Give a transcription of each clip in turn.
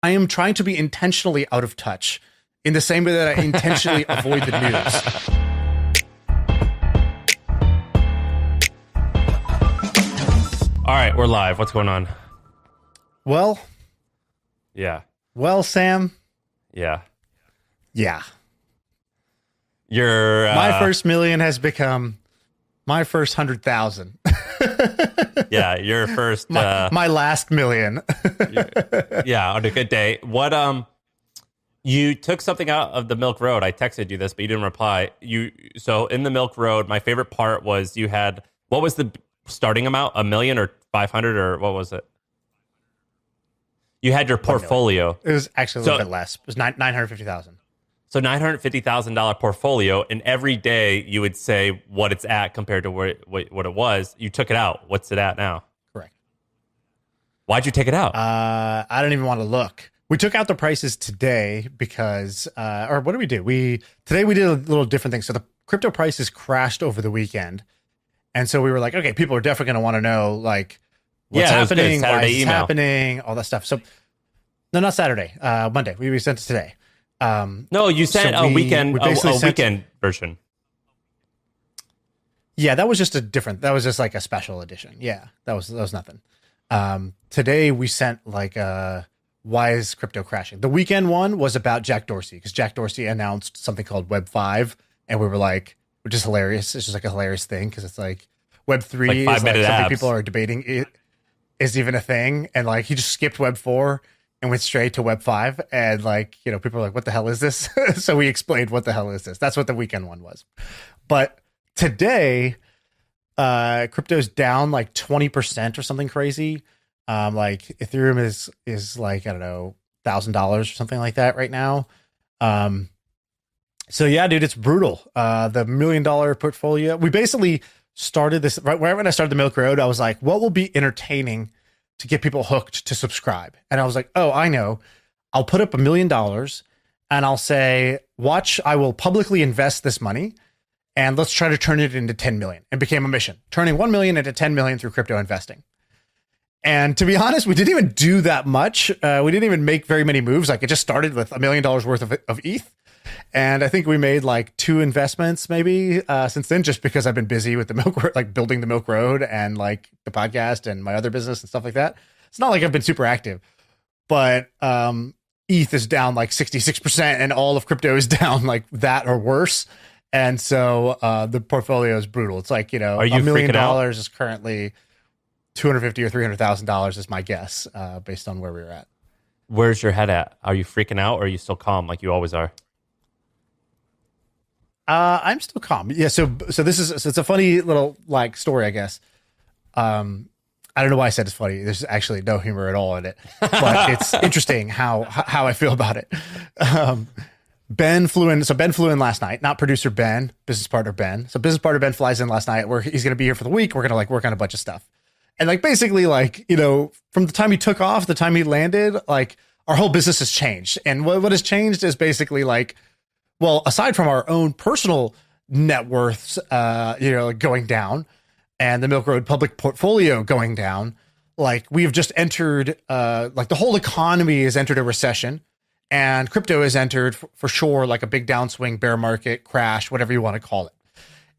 I am trying to be intentionally out of touch in the same way that I intentionally avoid the news. All right, we're live. What's going on? Well, Sam. Yeah. Your my first million has become my first 100,000. Yeah, your first my last million. Yeah, on a good day. What you took something out of the Milk Road. I texted you this, but you didn't reply. So in the Milk Road, my favorite part was you had, what was the starting amount? 1 million or 500 or what was it? You had your portfolio. It was actually a little bit less. It was 950,000. So $950,000 portfolio, and every day you would say what it's at compared to what it was. You took it out. What's it at now? Correct. Why'd you take it out? I don't even want to look. We took out the prices today because, or what did we do? Today we did a little different thing. So the crypto prices crashed over the weekend. And so we were like, okay, people are definitely going to want to know, like, what's happening, why it's happening, all that stuff. So, no, not Saturday, Monday. We sent it today. No, you sent a weekend version. Yeah, that was just like a special edition. Yeah, that was nothing. Today we sent like why is crypto crashing? The weekend one was about Jack Dorsey, because Jack Dorsey announced something called Web 5, and we were like, which is hilarious. It's just like a hilarious thing because it's like Web 3 is like something people are debating it is even a thing, and like he just skipped Web 4 and went straight to Web 5, and like, you know, people are like, what the hell is this? So we explained what the hell is this. That's what the weekend one was. But today, crypto's down like 20% or something crazy. Like Ethereum is like, I don't know, $1,000 or something like that right now. So yeah, dude, it's brutal. The $1 million portfolio, we basically started this right when I started the Milk Road. I was like, what will be entertaining to get people hooked to subscribe? And I was like, oh, I know. I'll put up $1 million and I'll say, watch, I will publicly invest this money and let's try to turn it into 10 million. It became a mission, turning 1 million into 10 million through crypto investing. And to be honest, we didn't even do that much. We didn't even make very many moves. Like, it just started with $1 million worth of ETH. And I think we made like 2 investments maybe since then, just because I've been busy with the Milk, like building the Milk Road and like the podcast and my other business and stuff like that. It's not like I've been super active, but ETH is down like 66% and all of crypto is down like that or worse. And so the portfolio is brutal. It's like, you know, $1 million is currently $250,000 or $300,000 is my guess based on where we were at. Where's your head at? Are you freaking out or are you still calm like you always are? I'm still calm. Yeah. So it's a funny little like story, I guess. I don't know why I said it's funny. There's actually no humor at all in it, but it's interesting how I feel about it. Ben flew in. So Ben flew in last night, not producer Ben, business partner Ben. So business partner Ben flies in last night where he's going to be here for the week. We're going to like work on a bunch of stuff. And like, basically like, you know, from the time he took off, the time he landed, like our whole business has changed. And what has changed is basically like, well, aside from our own personal net worths, you know, like going down and the Milk Road public portfolio going down, like we've just entered, like the whole economy has entered a recession and crypto has entered for sure, like a big downswing, bear market, crash, whatever you want to call it.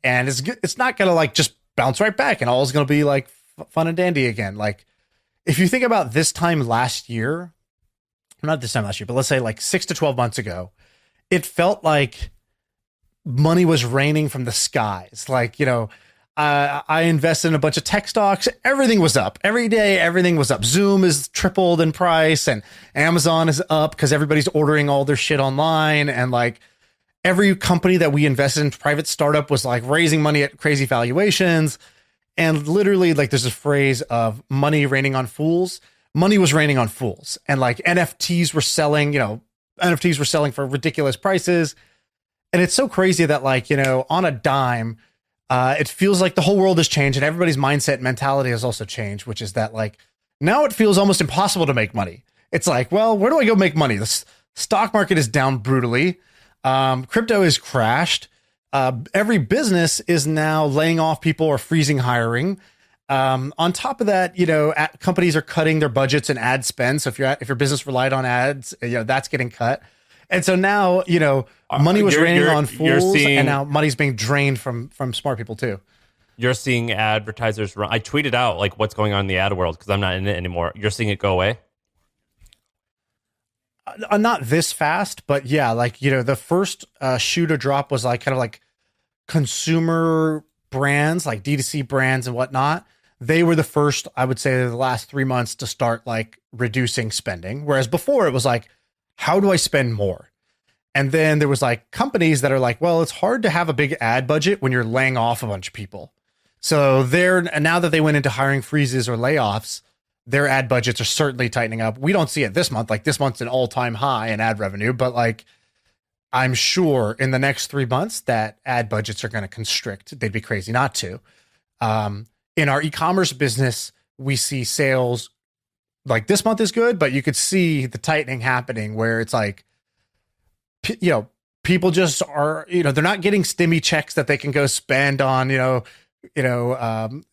And it's not going to like just bounce right back and all is going to be like fun and dandy again. Like if you think about this time last year, not this time last year, but let's say like 6 to 12 months ago, it felt like money was raining from the skies. Like, you know, I invested in a bunch of tech stocks. Everything was up every day. Everything was up. Zoom is tripled in price and Amazon is up because everybody's ordering all their shit online. And like every company that we invested in, private startup, was like raising money at crazy valuations. And literally like there's a phrase of money raining on fools. Money was raining on fools. And like NFTs were selling, you know, NFTs were selling for ridiculous prices. And it's so crazy that like, you know, on a dime, it feels like the whole world has changed and everybody's mindset and mentality has also changed, which is that like, now it feels almost impossible to make money. It's like, well, where do I go make money? The stock market is down brutally. Crypto is crashed. Every business is now laying off people or freezing hiring. On top of that, companies are cutting their budgets and ad spend. So if your business relied on ads, that's getting cut. And so now, money was raining on fools, and now money's being drained from smart people too. You're seeing advertisers run. I tweeted out like what's going on in the ad world because I'm not in it anymore. You're seeing it go away? Not this fast, but yeah, the first shoe to drop was kind of consumer brands, like D2C brands and whatnot. They were the first, I would say, the last 3 months to start reducing spending. Whereas before it was how do I spend more? And then there was companies that are well, it's hard to have a big ad budget when you're laying off a bunch of people. So now that they went into hiring freezes or layoffs, their ad budgets are certainly tightening up. We don't see it this month. This month's an all-time high in ad revenue, but I'm sure in the next 3 months that ad budgets are going to constrict. They'd be crazy not to. In our e-commerce business, we see sales this month is good, but you could see the tightening happening where it's people just are, they're not getting stimmy checks that they can go spend on,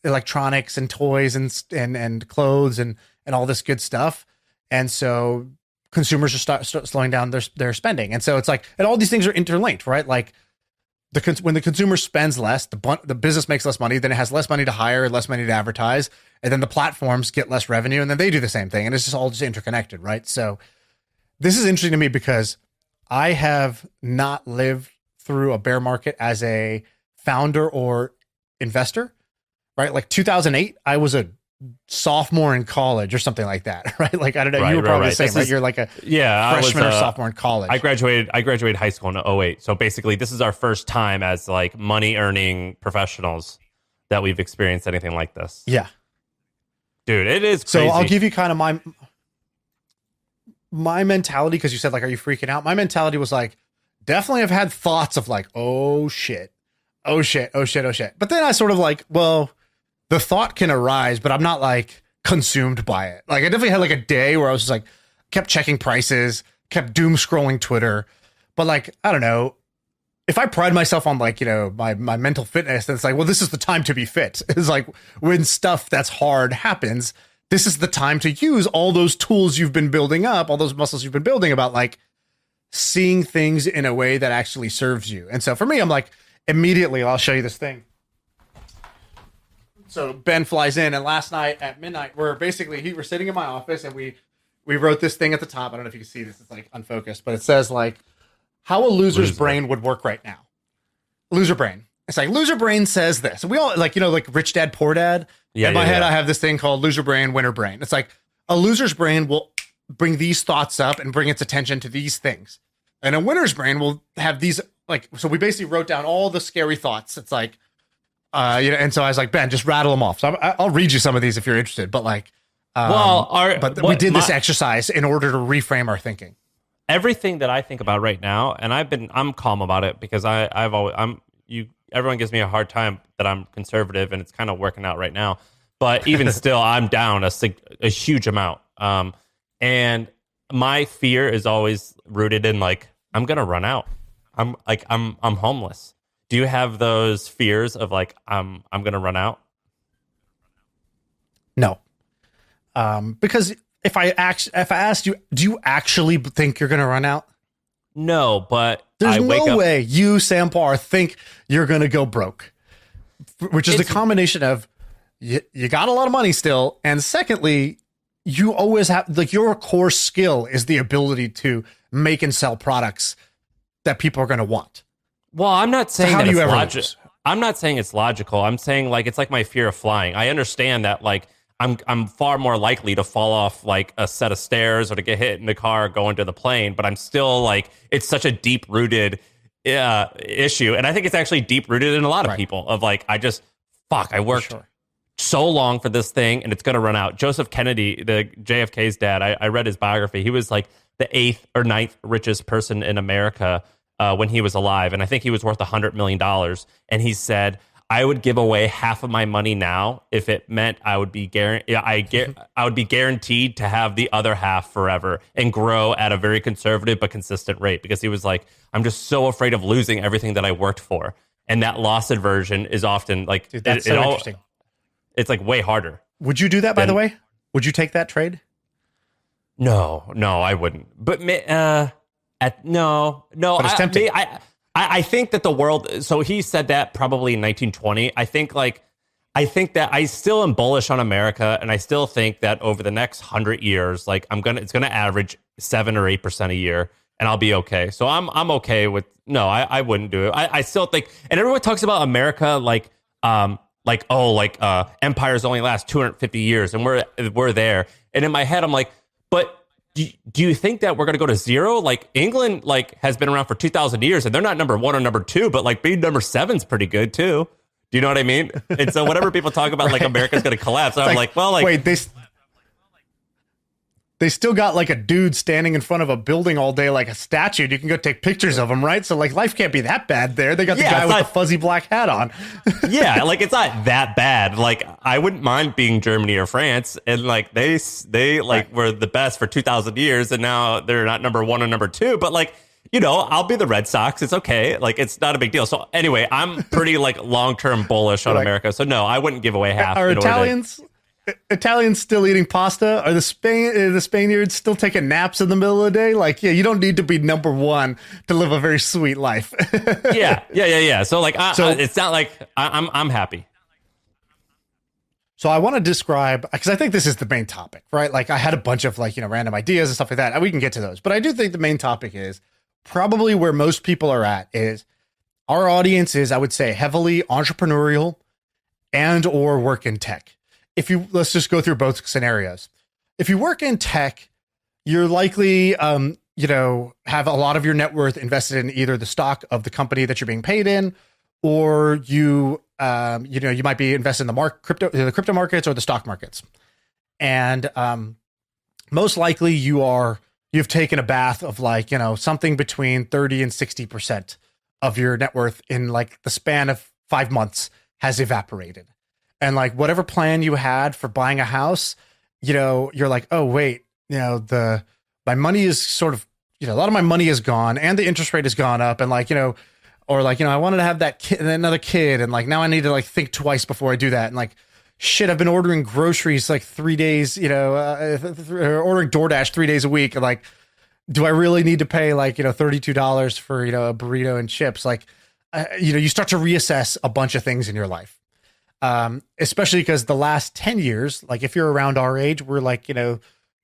electronics and toys and clothes and all this good stuff. And so consumers are start slowing down their spending. And so it's and all these things are interlinked, right? When the consumer spends less, the business makes less money, then it has less money to hire, less money to advertise, and then the platforms get less revenue, and then they do the same thing, and it's just all interconnected, right? So this is interesting to me because I have not lived through a bear market as a founder or investor, right? 2008, I was a sophomore in college or something like that, right? I don't know, right, you were probably right. the same, right? You're a freshman or sophomore in college. I graduated high school in 2008. So basically this is our first time as money earning professionals that we've experienced anything like this. Yeah. Dude, it is crazy. So I'll give you kind of my mentality, because you said are you freaking out? My mentality was definitely I've had thoughts of oh shit. But then I sort of well, the thought can arise, but I'm not consumed by it. I definitely had a day where I was just kept checking prices, kept doom scrolling Twitter. But I don't know, if I pride myself on my mental fitness, then it's well, this is the time to be fit. It's when stuff that's hard happens, this is the time to use all those tools you've been building up, all those muscles you've been building about seeing things in a way that actually serves you. And so for me, I'm immediately, I'll show you this thing. So Ben flies in, and last night at midnight, we're sitting in my office, and we wrote this thing at the top. I don't know if you can see this. It's unfocused, but it says how a loser's brain would work right now. Loser brain. It's loser brain says this. And we all Rich Dad, Poor Dad. Yeah, in my head, I have this thing called loser brain, winner brain. It's a loser's brain will bring these thoughts up and bring its attention to these things. And a winner's brain will have these, so we basically wrote down all the scary thoughts. It's and so I was Ben, just rattle them off. So I'll read you some of these if you're interested, but we did this exercise in order to reframe our thinking. Everything that I think about right now, and I'm calm about it because everyone gives me a hard time that I'm conservative, and it's kind of working out right now. But even still, I'm down a huge amount. And my fear is always rooted in I'm gonna run out. I'm homeless. Do you have those fears of I'm gonna run out? No, because if I asked you, do you actually think you're gonna run out? No, but there's no way you, Sam Parr, think you're going to go broke, which is the combination of you got a lot of money still. And secondly, you always have your core skill is the ability to make and sell products that people are going to want. Well, I'm not saying so that it's logical. I'm not saying it's logical. I'm saying it's my fear of flying. I understand that I'm far more likely to fall off a set of stairs or to get hit in the car going to the plane, but I'm still it's such a deep rooted issue, and I think it's actually deep rooted in a lot of people. Of I worked so long for this thing, and it's gonna run out. Joseph Kennedy, the JFK's dad, I read his biography. He was the 8th or 9th richest person in America when he was alive, and I think he was worth $100 million. And he said, I would give away half of my money now if it meant I would be guaranteed to have the other half forever and grow at a very conservative but consistent rate, because he was I'm just so afraid of losing everything that I worked for. And that loss aversion is often Dude, that's so interesting. It's like way harder. Would you do that, by the way? Would you take that trade? No, I wouldn't. But no. But it's tempting. I think that the world. So he said that probably in 1920. I think that I still am bullish on America, and I still think that over the next 100 years, like it's gonna average 7 or 8% a year, and I'll be okay. So I'm okay with. No, I wouldn't do it. I still think, and everyone talks about America empires only last 250 years, and we're there. And in my head, I'm like, but do you think that we're going to go to zero? Like England, has been around for 2,000 years, and they're not number 1 or number 2, but like being number 7's pretty good too. Do you know what I mean? And so whenever people talk about like America's going to collapse, I'm like, well, like wait, they still got like a dude standing in front of a building all day, like a statue. And you can go take pictures of him, right? So like life can't be that bad there. They got the guy with the fuzzy black hat on. Yeah, like it's not that bad. Like I wouldn't mind being Germany or France, and like they were the best for 2,000 years, and now they're not number 1 or number 2. But like, I'll be the Red Sox. It's okay. Like it's not a big deal. So anyway, I'm pretty like long-term bullish on America. So no, I wouldn't give away half. Are Italians still eating pasta? Are the Spaniards still taking naps in the middle of the day? Like, yeah, you don't need to be number 1 to live a very sweet life. Yeah. So like, it's not like I'm happy. So I want to describe, because I think this is the main topic, right? Like I had a bunch of random ideas and stuff like that, and we can get to those. But I do think the main topic is probably where most people are at is our audience is, I would say, heavily entrepreneurial and or work in tech. Let's just go through both scenarios. If you work in tech, you're likely, have a lot of your net worth invested in either the stock of the company that you're being paid in, or you might be invested in the crypto markets or the stock markets. And most likely you've taken a bath of something between 30 and 60% of your net worth in like the span of 5 months has evaporated. And like whatever plan you had for buying a house, you're like, oh wait, my money is sort of, a lot of my money is gone, and the interest rate has gone up, and I wanted to have that kid, another kid, and like now I need to like think twice before I do that, and like shit, I've been ordering groceries like 3 days, ordering DoorDash 3 days a week, and like, do I really need to pay like $32 for a burrito and chips? Like, you start to reassess a bunch of things in your life. Especially because the last 10 years, like if you're around our age, we're like, kind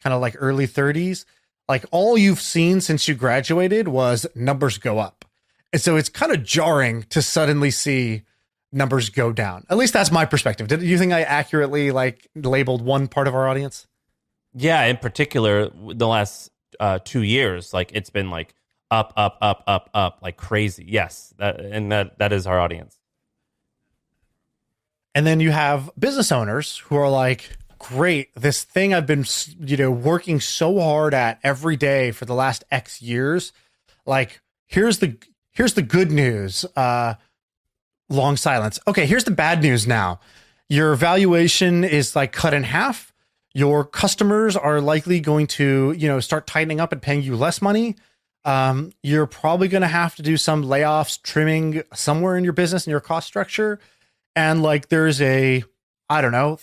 of like early 30s, like all you've seen since you graduated was numbers go up. And so it's kind of jarring to suddenly see numbers go down. At least that's my perspective. Do you think I accurately like labeled one part of our audience? Yeah. In particular, the last 2 years, like it's been like up, like crazy. Yes. That is our audience. And then you have business owners who are like, great, this thing I've been, working so hard at every day for the last X years. Like, here's the good news. Long silence. Okay, here's the bad news now. Your valuation is like cut in half. Your customers are likely going to, start tightening up and paying you less money. You're probably going to have to do some layoffs, trimming somewhere in your business and your cost structure. And like, there's a, 30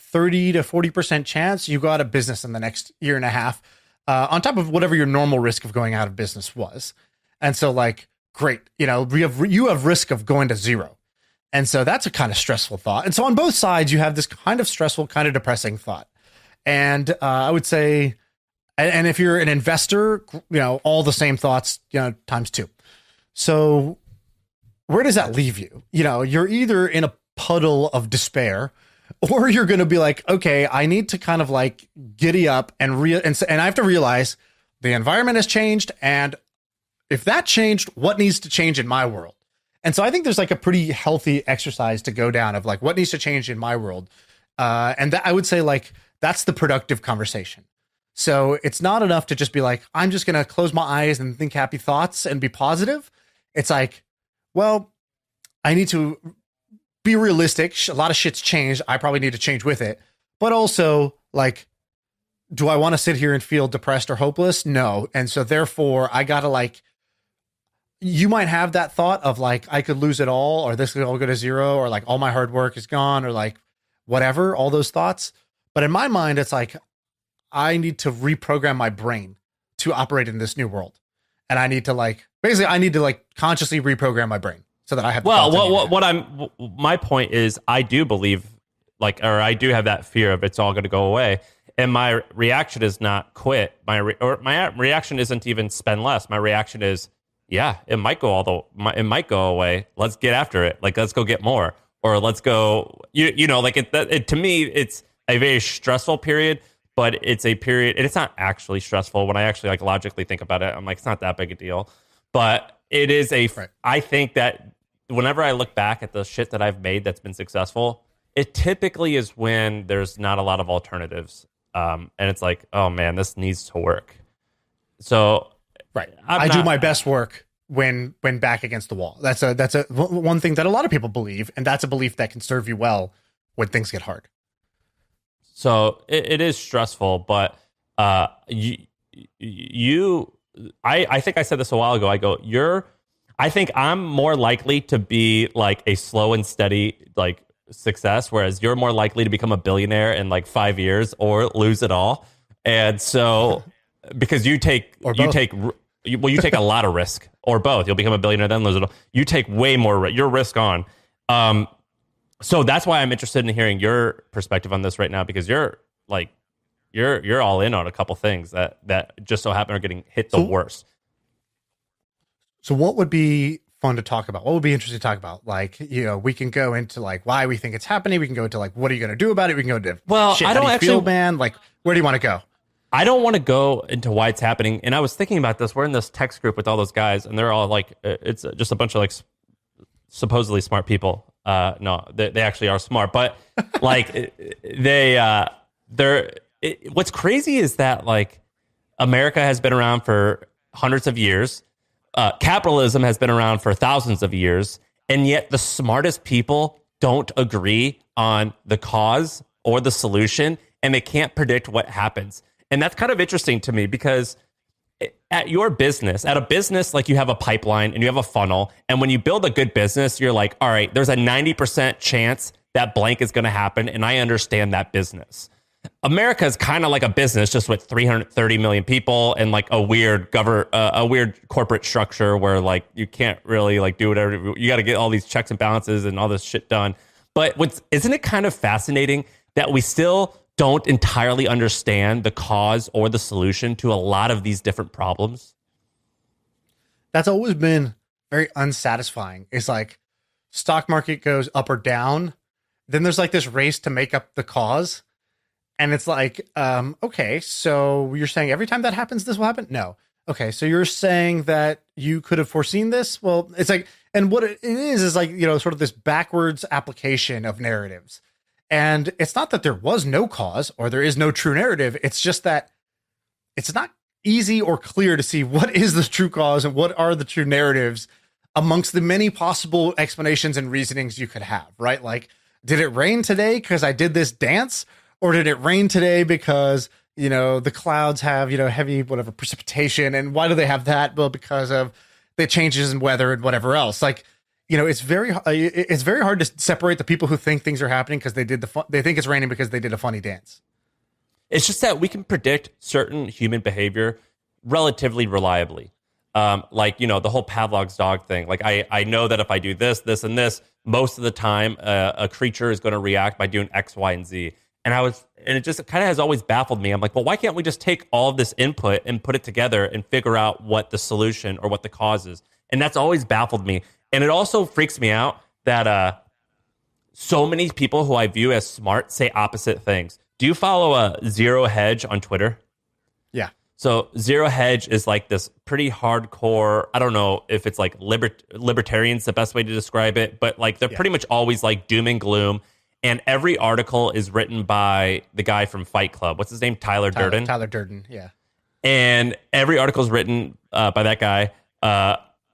to 40% chance you go out of business in the next year and a half, on top of whatever your normal risk of going out of business was. And so like, great, you have risk of going to zero. And so that's a kind of stressful thought. And so on both sides, you have this kind of stressful, kind of depressing thought. And I would say, and if you're an investor, all the same thoughts, times 2. So where does that leave you? You're either in a puddle of despair, or you're going to be like, okay, I need to kind of like giddy up and I have to realize the environment has changed. And if that changed, what needs to change in my world? And so I think there's like a pretty healthy exercise to go down of like, what needs to change in my world? And that I would say like, that's the productive conversation. So it's not enough to just be like, I'm just going to close my eyes and think happy thoughts and be positive. It's like, well, I need to be realistic. A lot of shit's changed. I probably need to change with it. But also, like, do I want to sit here and feel depressed or hopeless? No. And so therefore, I got to like, you might have that thought of like, I could lose it all, or this could all go to zero, or like all my hard work is gone, or like whatever, all those thoughts. But in my mind, it's like, I need to reprogram my brain to operate in this new world. And I need to consciously reprogram my brain so that I have. My point is, I do believe I do have that fear of it's all going to go away. And my reaction is not quit. My reaction isn't even spend less. My reaction is, yeah, it might go away. Let's get after it. Like, let's go get more, or let's go. To me, it's a very stressful period, but it's a period, and it's not actually stressful. When I actually logically think about it, I'm like, it's not that big a deal. But it is right. I think that whenever I look back at the shit that I've made that's been successful, it typically is when there's not a lot of alternatives. And it's like, oh man, this needs to work. So right, I do my best work when back against the wall. That's one thing that a lot of people believe, and that's a belief that can serve you well when things get hard. So it is stressful, but I think I said this a while ago. I think I'm more likely to be like a slow and steady success, whereas you're more likely to become a billionaire in 5 years or lose it all. And so, because you take a lot of risk, or both. You'll become a billionaire, then lose it all. You take way more your risk on. So that's why I'm interested in hearing your perspective on this right now, because you're all in on a couple things that just so happen are getting hit the worst. So what would be fun to talk about? What would be interesting to talk about? We can go into why we think it's happening. We can go into what are you going to do about it? We can go into I don't actually feel, man. Where do you want to go? I don't want to go into why it's happening. And I was thinking about this. We're in this text group with all those guys, and they're all it's just a bunch of supposedly smart people. No, they actually are smart, but what's crazy is that America has been around for hundreds of years. Capitalism has been around for thousands of years, and yet the smartest people don't agree on the cause or the solution, and they can't predict what happens. And that's kind of interesting to me, because at a business, you have a pipeline and you have a funnel, and when you build a good business, you're like, all right, there's a 90% chance that blank is going to happen, and I understand that business. America is kind of like a business, just with 330 million people and a weird corporate structure where you can't really do whatever. You got to get all these checks and balances and all this shit done. But isn't it kind of fascinating that we still don't entirely understand the cause or the solution to a lot of these different problems? That's always been very unsatisfying. It's stock market goes up or down, then there's this race to make up the cause. And it's okay, so you're saying every time that happens, this will happen? No. Okay, so you're saying that you could have foreseen this? Well, it's and what it is sort of this backwards application of narratives. And it's not that there was no cause or there is no true narrative. It's just that it's not easy or clear to see what is the true cause and what are the true narratives amongst the many possible explanations and reasonings you could have, right? Did it rain today because I did this dance? Or did it rain today because, the clouds have, heavy precipitation? And why do they have that? Well, because of the changes in weather and whatever else. It's very hard to separate the people who think things are happening because they think it's raining because they did a funny dance. It's just that we can predict certain human behavior relatively reliably. The whole Pavlov's dog thing. I know that if I do this, this, and this, most of the time a creature is going to react by doing X, Y, and Z. And it just kind of has always baffled me. I'm like, well, why can't we just take all of this input and put it together and figure out what the solution or what the cause is? And that's always baffled me. And it also freaks me out that so many people who I view as smart say opposite things. Do you follow Zero Hedge on Twitter? Yeah. So Zero Hedge is this pretty hardcore, I don't know if it's libertarian's the best way to describe it, but they're pretty much always doom and gloom. And every article is written by the guy from Fight Club. What's his name? Tyler Durden. Tyler Durden, yeah. And every article is written by that guy.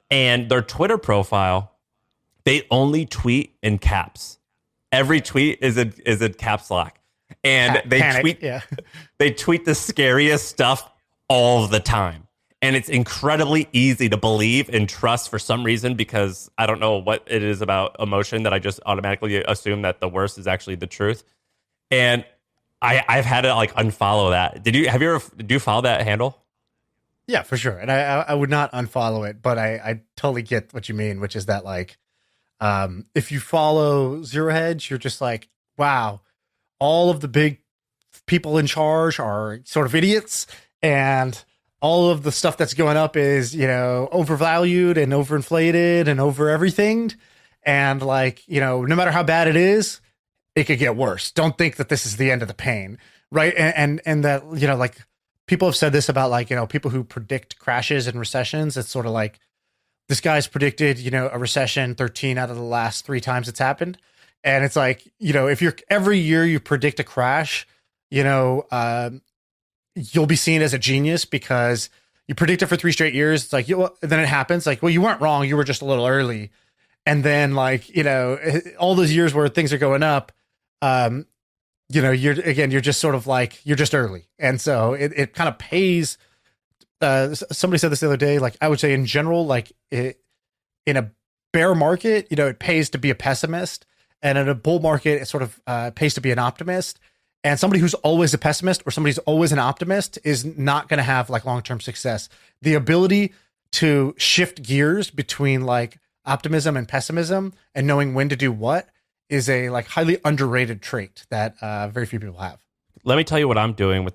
And their Twitter profile, they only tweet in caps. Every tweet is in caps lock. And they tweet the scariest stuff all the time. And it's incredibly easy to believe and trust for some reason, because I don't know what it is about emotion that I just automatically assume that the worst is actually the truth. And I've had to like unfollow that. Did you follow that handle? Yeah, for sure. And I would not unfollow it, but I totally get what you mean, which is that like, if you follow Zero Hedge, you're just like, wow, all of the big people in charge are sort of idiots, and all of the stuff that's going up is, you know, overvalued and overinflated and over everything. And like, you know, no matter how bad it is, it could get worse. Don't think that this is the end of the pain. Right. And that, you know, like people have said this about like, you know, people who predict crashes and recessions. It's sort of like this guy's predicted, you know, a recession 13 out of the last 3 times it's happened. And it's like, you know, if you're every year you predict a crash, you know, you'll be seen as a genius because you predict it for 3 straight years. It's like, then it happens. Like, well, you weren't wrong. You were just a little early. And then like, you know, all those years where things are going up, you know, you're just sort of like, you're just early. And so it kind of pays. Somebody said this the other day, like I would say in general, like in a bear market, you know, it pays to be a pessimist, and in a bull market, it sort of pays to be an optimist. And somebody who's always a pessimist or somebody who's always an optimist is not going to have like long-term success. The ability to shift gears between like optimism and pessimism and knowing when to do what is a like highly underrated trait that very few people have. Let me tell you what I'm doing with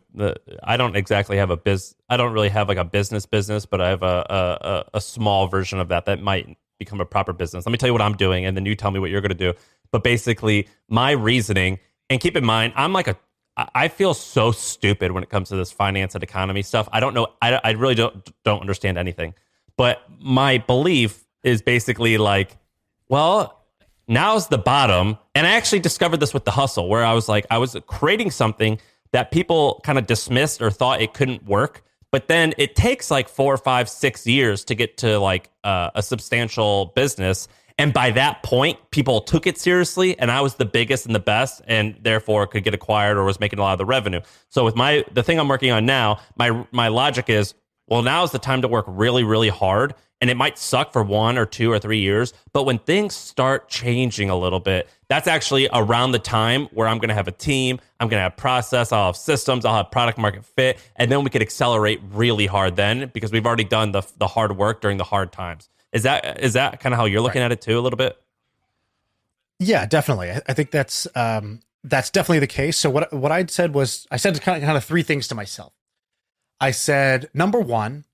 I don't exactly have I don't really have like a business, but I have a small version of that might become a proper business. Let me tell you what I'm doing, and then you tell me what you're going to do. But basically my reasoning, and keep in mind, I feel so stupid when it comes to this finance and economy stuff. I don't know. I really don't understand anything, but my belief is basically like, well, now's the bottom. And I actually discovered this with The Hustle, where I was creating something that people kind of dismissed or thought it couldn't work. But then it takes like 4, 5, 6 years to get to like a substantial business. And by that point, people took it seriously, and I was the biggest and the best, and therefore could get acquired or was making a lot of the revenue. So with the thing I'm working on now, my logic is, well, now is the time to work really, really hard. And it might suck for 1 or 2 or 3 years, but when things start changing a little bit, that's actually around the time where I'm going to have a team, I'm going to have process, I'll have systems, I'll have product market fit, and then we could accelerate really hard then, because we've already done the hard work during the hard times. Is that kind of how you're looking at it too, a little bit? Yeah, definitely. I think that's definitely the case. So what I said kind of 3 things to myself. I said, number 1,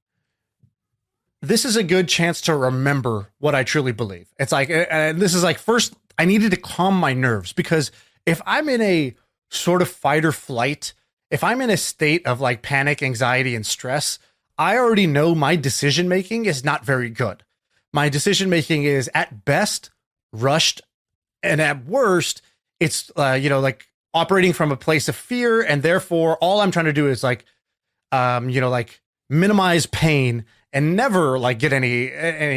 this is a good chance to remember what I truly believe. It's like, and this is like, first, I needed to calm my nerves, because if I'm in a sort of fight or flight, if I'm in a state of like panic, anxiety, and stress, I already know my decision making is not very good. My decision making is at best rushed, and at worst, it's like operating from a place of fear, and therefore all I'm trying to do is like like minimize pain and never like get any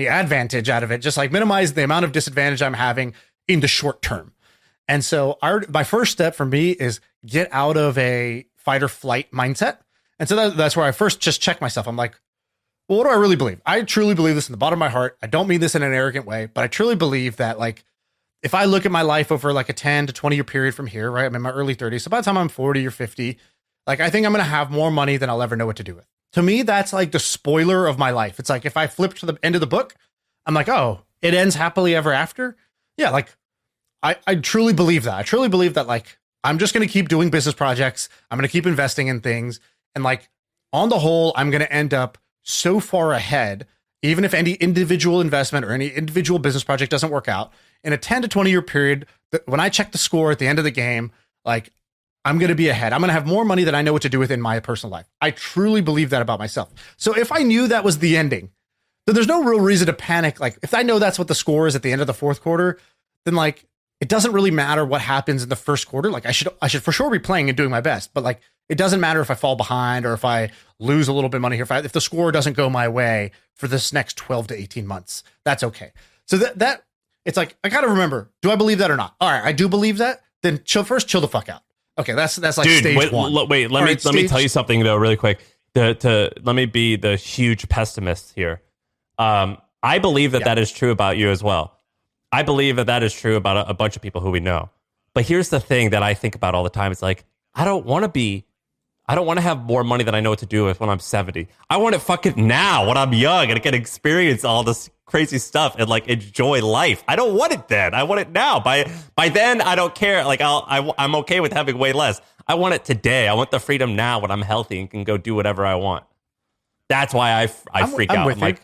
advantage out of it. Just like minimize the amount of disadvantage I'm having in the short term. And so my first step for me is get out of a fight or flight mindset. And so that's where I first just check myself. I'm like, well, what do I really believe? I truly believe this in the bottom of my heart. I don't mean this in an arrogant way, but I truly believe that like, if I look at my life over like a 10 to 20 year period from here, right? I'm in my early 30s. So by the time I'm 40 or 50, like I think I'm going to have more money than I'll ever know what to do with. To me, that's like the spoiler of my life. It's like, if I flip to the end of the book, I'm like, oh, it ends happily ever after. Yeah. Like I truly believe that. I truly believe that like, I'm just going to keep doing business projects. I'm going to keep investing in things. And like on the whole, I'm going to end up so far ahead, even if any individual investment or any individual business project doesn't work out in a 10 to 20 year period, when I check the score at the end of the game, like I'm going to be ahead. I'm going to have more money than I know what to do with in my personal life. I truly believe that about myself. So if I knew that was the ending, then there's no real reason to panic. Like if I know that's what the score is at the end of the 4th quarter, then like, it doesn't really matter what happens in the 1st quarter. Like I should for sure be playing and doing my best, but like, it doesn't matter if I fall behind or if I lose a little bit of money here. If the score doesn't go my way for this next 12 to 18 months, that's okay. So that it's like, I got to remember, do I believe that or not? All right. I do believe that. Then chill the fuck out. Okay. That's like stage 1. Let me tell you something though, really quick. Let me be the huge pessimist here. I believe that is true about you as well. I believe that is true about a bunch of people who we know. But here's the thing that I think about all the time. It's like, I don't want to have more money than I know what to do with when I'm 70. I want it fucking now when I'm young and I can experience all this crazy stuff and like enjoy life. I don't want it then. I want it now. By then, I don't care. Like I'm okay with having way less. I want it today. I want the freedom now when I'm healthy and can go do whatever I want. That's why I freak out.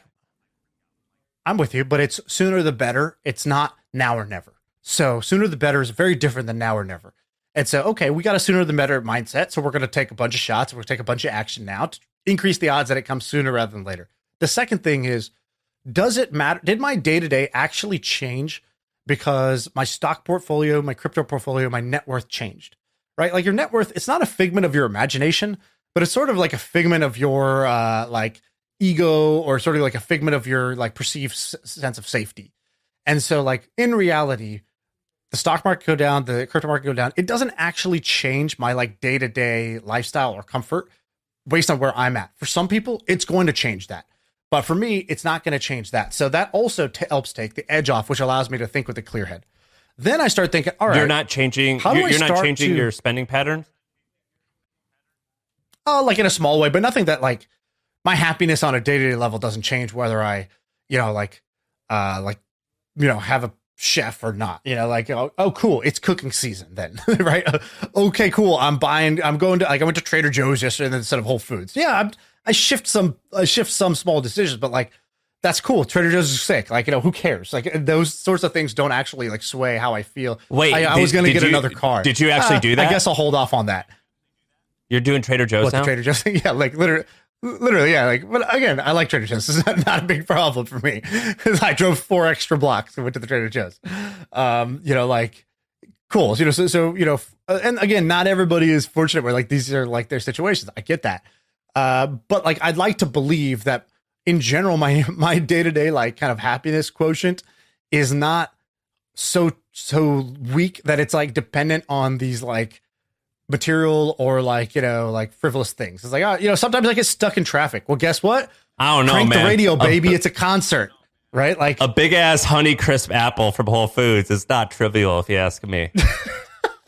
I'm with you, but it's sooner the better. It's not now or never. So sooner the better is very different than now or never. And so, okay, we got a sooner the better mindset. So we're going to take a bunch of shots. We're going to take a bunch of action now to increase the odds that it comes sooner rather than later. The second thing is, does it matter? Did my day-to-day actually change because my stock portfolio, my crypto portfolio, my net worth changed, right? Like your net worth, it's not a figment of your imagination, but it's sort of like a figment of your like ego, or sort of like a figment of your like perceived sense of safety. And so like in reality, the stock market go down, the crypto market go down. It doesn't actually change my like day-to-day lifestyle or comfort based on where I'm at. For some people, it's going to change that. But for me, it's not going to change that. So that also helps take the edge off, which allows me to think with a clear head. Then I start thinking, all right, you're not changing your spending patterns? Oh, like in a small way, but nothing that like my happiness on a day-to-day level doesn't change whether I, have a chef or not, like, oh, cool, it's cooking season then, right? Okay, cool. I went to Trader Joe's yesterday instead of Whole Foods. Yeah, I shift some small decisions, but like, that's cool. Trader Joe's is sick. Like, who cares? Like those sorts of things don't actually like sway how I feel. Wait, I was going to get another car. Did you actually do that? I guess I'll hold off on that. You're doing Trader Joe's now? The Trader Joe's thing? Yeah, like literally, yeah. Like, but again, I like Trader Joe's. This is not a big problem for me. I drove 4 extra blocks and went to the Trader Joe's. Like, cool. And again, not everybody is fortunate where like these are like their situations. I get that. But like, I'd like to believe that in general, my day-to-day like kind of happiness quotient is not so weak that it's like dependent on these like material or like, like frivolous things. It's like, sometimes I get stuck in traffic. Well, guess what? I don't know, Crank man. the radio, baby. It's a concert, right? Like a big ass Honeycrisp apple from Whole Foods is not trivial if you ask me.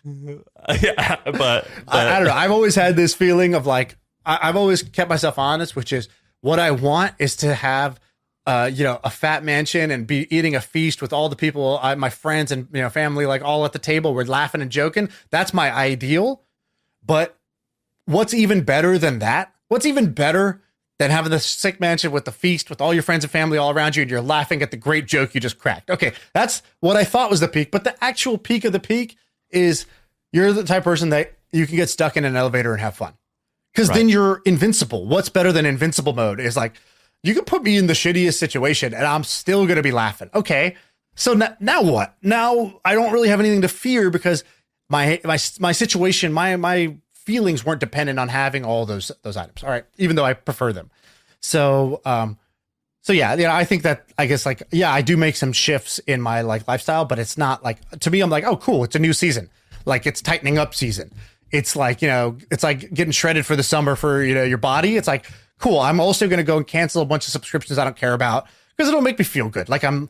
Yeah, but I don't know. I've always had this feeling of like, I've always kept myself honest, which is what I want is to have, a fat mansion and be eating a feast with all the people, my friends and, family, like all at the table. We're laughing and joking. That's my ideal. But what's even better than that? What's even better than having the sick mansion with the feast with all your friends and family all around you and you're laughing at the great joke you just cracked? Okay, that's what I thought was the peak. But the actual peak of the peak is you're the type of person that you can get stuck in an elevator and have fun. Because then you're invincible. What's better than invincible mode is like, you can put me in the shittiest situation and I'm still going to be laughing. Okay, so now what? Now I don't really have anything to fear because my situation, my feelings weren't dependent on having all those items. All right, even though I prefer them. So yeah, I think that I guess like, yeah, I do make some shifts in my like lifestyle, but it's not like, to me, I'm like, oh, cool, it's a new season. Like it's tightening up season. It's like, it's like getting shredded for the summer for, your body. It's like, cool. I'm also going to go and cancel a bunch of subscriptions I don't care about because it'll make me feel good. Like I'm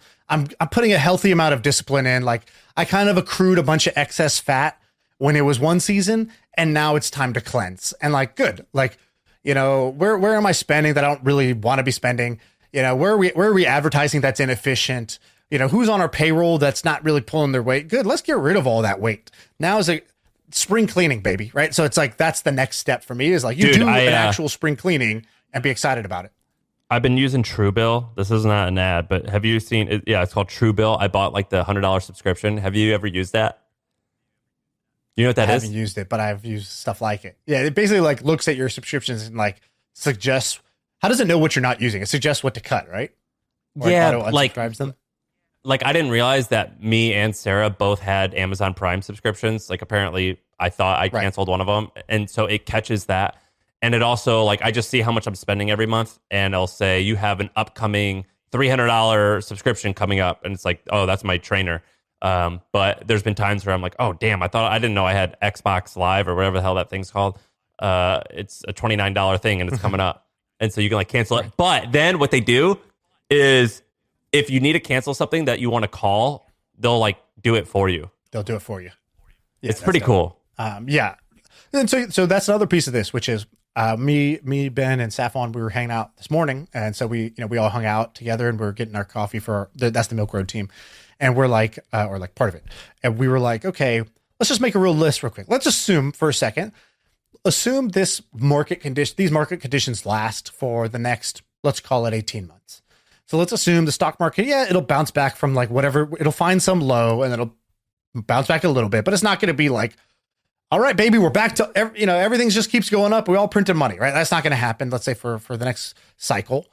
putting a healthy amount of discipline in. Like I kind of accrued a bunch of excess fat when it was one season and now it's time to cleanse and like, good. Like, where am I spending that I don't really want to be spending? Where are we advertising that's inefficient? Who's on our payroll that's not really pulling their weight? Good. Let's get rid of all that weight. Now is a spring cleaning, baby. Right. So it's like, that's the next step for me is like you do an actual spring cleaning and be excited about it. I've been using Truebill. This is not an ad, but have you seen it? Yeah, it's called Truebill. I bought like the $100 subscription. Have you ever used that? You know what that is? I haven't used it, but I've used stuff like it. Yeah, it basically like looks at your subscriptions and like suggests, how does it know what you're not using? It suggests what to cut, right? Or yeah, like unsubscribes them. Like I didn't realize that me and Sarah both had Amazon Prime subscriptions. Like apparently I thought I canceled one of them. And so it catches that. And it also like, I just see how much I'm spending every month and it'll say you have an upcoming $300 subscription coming up. And it's like, oh, that's my trainer. But there's been times where I'm like, oh, damn, I didn't know I had Xbox Live or whatever the hell that thing's called. It's a $29 thing and it's coming up. And so you can like cancel it. But then what they do is if you need to cancel something that you want to call, they'll like do it for you. They'll do it for you. It's pretty cool. Yeah. And so that's another piece of this, which is me, Ben, and Safon. We were hanging out this morning, and so we all hung out together, and we were getting our coffee for that's the Milk Road team, and we're like, or like part of it, and we were like, okay, let's just make a real list real quick. Let's assume for a second, these market conditions last for the next, let's call it 18 months. So let's assume the stock market, it'll bounce back from like whatever, it'll find some low, and it'll bounce back a little bit, but it's not going to be like, all right, baby, we're back to, everything just keeps going up. We all printed money, right? That's not going to happen. Let's say for the next cycle.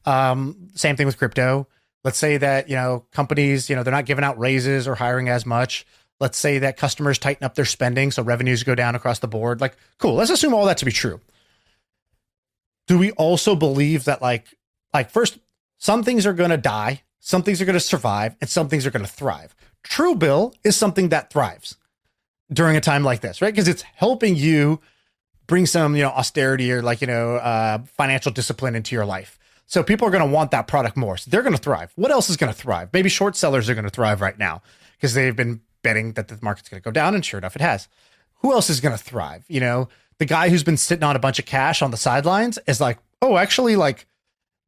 Same thing with crypto. Let's say that, companies, they're not giving out raises or hiring as much. Let's say that customers tighten up their spending, so revenues go down across the board. Like, cool. Let's assume all that to be true. Do we also believe that like first, some things are going to die, some things are going to survive, and some things are going to thrive? Truebill is something that thrives during a time like this, right? Because it's helping you bring some, austerity or like, financial discipline into your life. So people are going to want that product more. So they're going to thrive. What else is going to thrive? Maybe short sellers are going to thrive right now because they've been betting that the market's going to go down, and sure enough, it has. Who else is going to thrive? The guy who's been sitting on a bunch of cash on the sidelines is like, oh, actually, like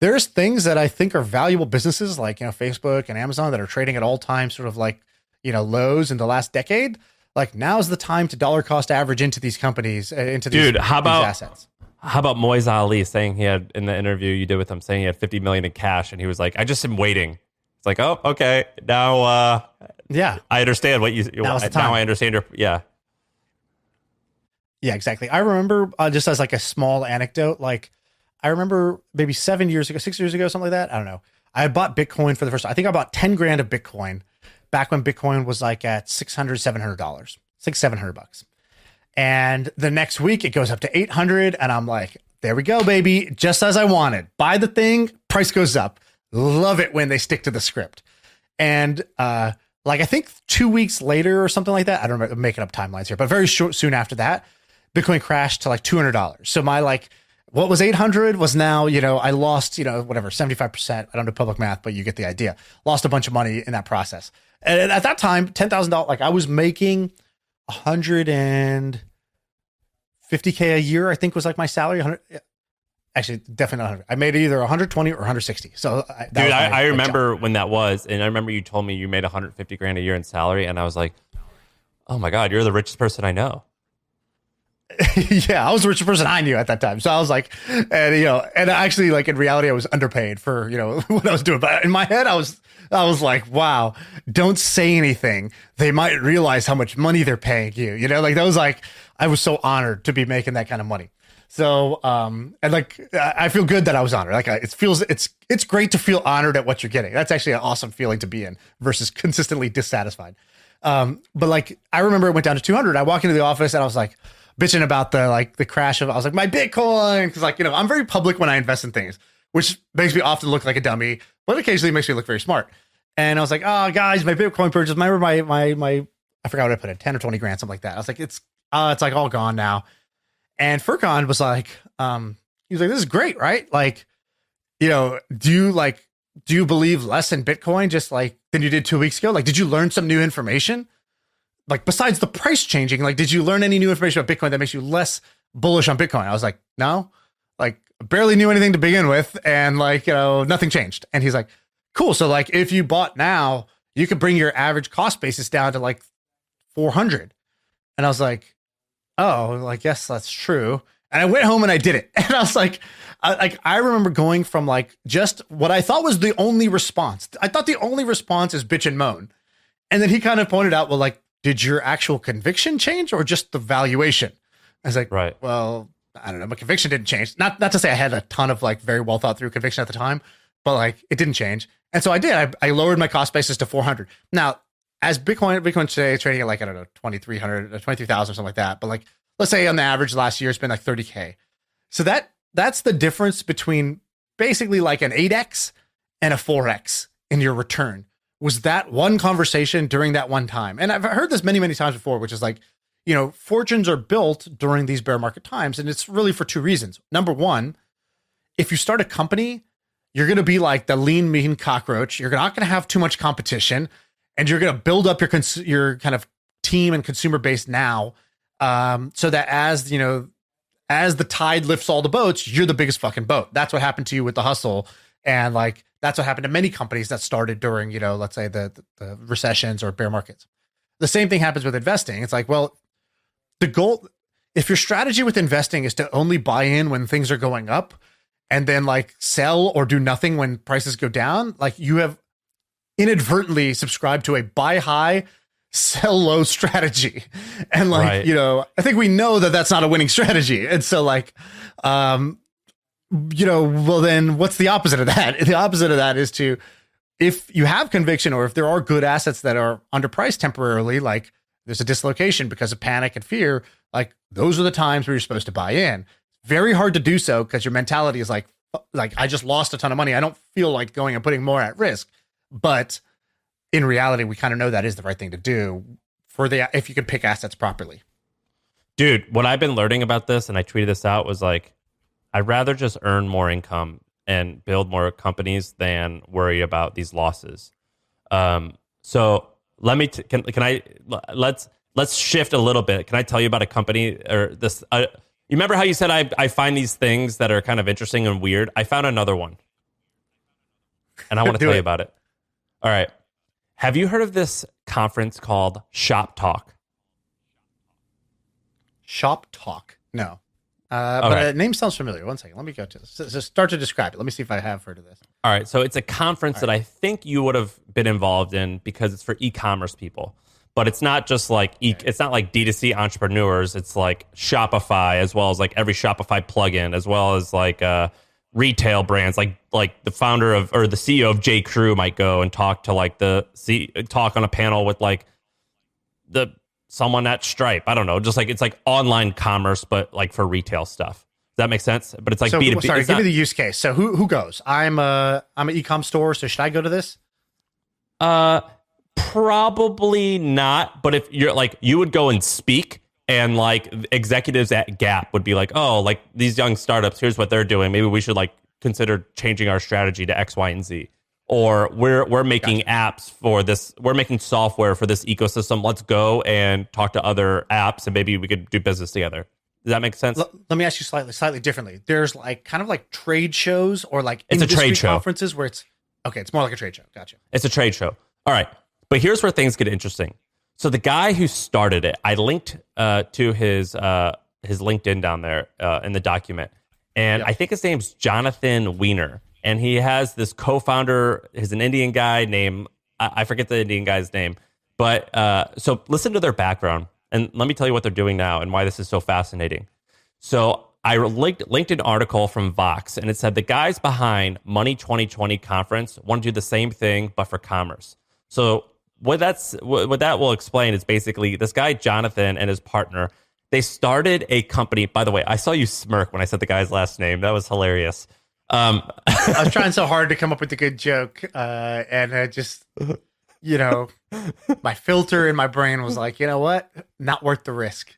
there's things that I think are valuable businesses like, Facebook and Amazon that are trading at all time sort of like, lows in the last decade. Like now's the time to dollar cost average into these companies, into these, these assets. How about Moise Ali saying he had, in the interview you did with him, saying he had 50 million in cash, and he was like, I just am waiting. It's like, oh, okay. Now, yeah, I understand what you, now I understand your, yeah. Yeah, exactly. I remember just as like a small anecdote, like I remember maybe 6 years ago, something like that. I don't know. I had bought Bitcoin for the first time. I think I bought 10 grand of Bitcoin back when Bitcoin was like at $700, $700. And the next week it goes up to 800. And I'm like, there we go, baby. Just as I wanted. Buy the thing, price goes up. Love it when they stick to the script. And like I think 2 weeks later or something like that, I don't remember, I'm making up timelines here, but very soon after that, Bitcoin crashed to like $200. So my like, what was 800 was now, I lost, whatever, 75%. I don't do public math, but you get the idea. Lost a bunch of money in that process. And at that time, $10,000, like I was making $150K a year, I think was like my salary. Actually, definitely not 100. I made either 120 or 160. So I remember when that was, and I remember you told me you made 150 grand a year in salary. And I was like, oh my God, you're the richest person I know. Yeah, I was the richest person I knew at that time. So I was like, and actually like in reality, I was underpaid for, what I was doing. But in my head, I was like, wow, don't say anything. They might realize how much money they're paying you. Like that was like, I was so honored to be making that kind of money. So, and like, I feel good that I was honored. Like it's great to feel honored at what you're getting. That's actually an awesome feeling to be in versus consistently dissatisfied. But like, I remember it went down to 200. I walk into the office and I was like, bitching about the crash of, I was like, my Bitcoin. Cause like, I'm very public when I invest in things, which makes me often look like a dummy, but occasionally makes me look very smart. And I was like, oh guys, my Bitcoin purchase, remember my, I forgot what I put in, 10 or 20 grand, something like that. I was like, it's like all gone now. And Furkan was like, he was like, this is great, right? Like, do you believe less in Bitcoin just like than you did 2 weeks ago? Like, did you learn some new information? Like besides the price changing, like, did you learn any new information about Bitcoin that makes you less bullish on Bitcoin? I was like, no, like barely knew anything to begin with. And like, nothing changed. And he's like, cool. So like, if you bought now, you could bring your average cost basis down to like 400. And I was like, oh, like, yes, that's true. And I went home and I did it. And I was like, I remember going from like just what I thought was the only response. I thought the only response is bitch and moan. And then he kind of pointed out, well, like, did your actual conviction change or just the valuation? I was like, right. Well, I don't know. My conviction didn't change. Not to say I had a ton of like very well thought through conviction at the time, but like it didn't change. And so I did. I lowered my cost basis to 400. Now, as Bitcoin today is trading at like, I don't know, 2,300, 23,000 or something like that. But like, let's say on the average last year, it's been like 30K. So that's the difference between basically like an 8X and a 4X in your return. Was that one conversation during that one time. And I've heard this many, many times before, which is like, fortunes are built during these bear market times. And it's really for two reasons. Number one, if you start a company, you're going to be like the lean, mean cockroach. You're not going to have too much competition, and you're going to build up your kind of team and consumer base now, so that as the tide lifts all the boats, you're the biggest fucking boat. That's what happened to you with The Hustle, and like that's what happened to many companies that started during let's say the recessions or bear markets. The same thing happens with investing. It's like, well, the goal, if your strategy with investing is to only buy in when things are going up and then like sell or do nothing when prices go down, like you have inadvertently subscribed to a buy high, sell low strategy. And like, right. I think we know that that's not a winning strategy. And so like, well then what's the opposite of that? The opposite of that is if you have conviction or if there are good assets that are underpriced temporarily, like there's a dislocation because of panic and fear, like those are the times where you're supposed to buy in. Very hard to do so because your mentality is like I just lost a ton of money. I don't feel like going and putting more at risk. But in reality, we kind of know that is the right thing to do if you can pick assets properly. Dude, what I've been learning about this, and I tweeted this out, was like, I'd rather just earn more income and build more companies than worry about these losses. So let me let's shift a little bit. Can I tell you about a company or this? You remember how you said I find these things that are kind of interesting and weird? I found another one, and I want to tell you about it. All right. Have you heard of this conference called ShopTalk? ShopTalk? No. But the name sounds familiar. One second. Let me go to this. So start to describe it. Let me see if I have heard of this. All right. So it's a conference that I think you would have been involved in because it's for e-commerce people. But it's not just like it's not like D2C entrepreneurs. It's like Shopify, as well as like every Shopify plugin, as well as like retail brands. Like the founder of or the CEO of J. Crew might go and talk to talk on a panel with like someone at Stripe. I don't know. Just like it's like online commerce, but like for retail stuff. Does that make sense? But it's like B2B. Sorry, give me the use case. So who goes? I'm an e-com store. So should I go to this? Probably not. But if you're like, you would go and speak, and like executives at Gap would be like, oh, like these young startups, here's what they're doing. Maybe we should like consider changing our strategy to X, Y, and Z. Or we're making apps for this. We're making software for this ecosystem. Let's go and talk to other apps, and maybe we could do business together. Does that make sense? Let me ask you slightly differently. There's like kind of like trade shows or like it's industry a trade show conferences where it's more like a trade show. Gotcha. It's a trade show. All right, but here's where things get interesting. So the guy who started it, I linked to his LinkedIn down there in the document, and I think his name's Jonathan Weiner. And he has this co-founder, he's an Indian guy named, I forget the Indian guy's name. But so listen to their background. And let me tell you what they're doing now and why this is so fascinating. So I linked an article from Vox, and it said the guys behind Money 2020 conference want to do the same thing, but for commerce. So what that will explain is basically this guy, Jonathan, and his partner, they started a company. By the way, I saw you smirk when I said the guy's last name. That was hilarious. I was trying so hard to come up with a good joke, and I just, my filter in my brain was like, you know what? Not worth the risk.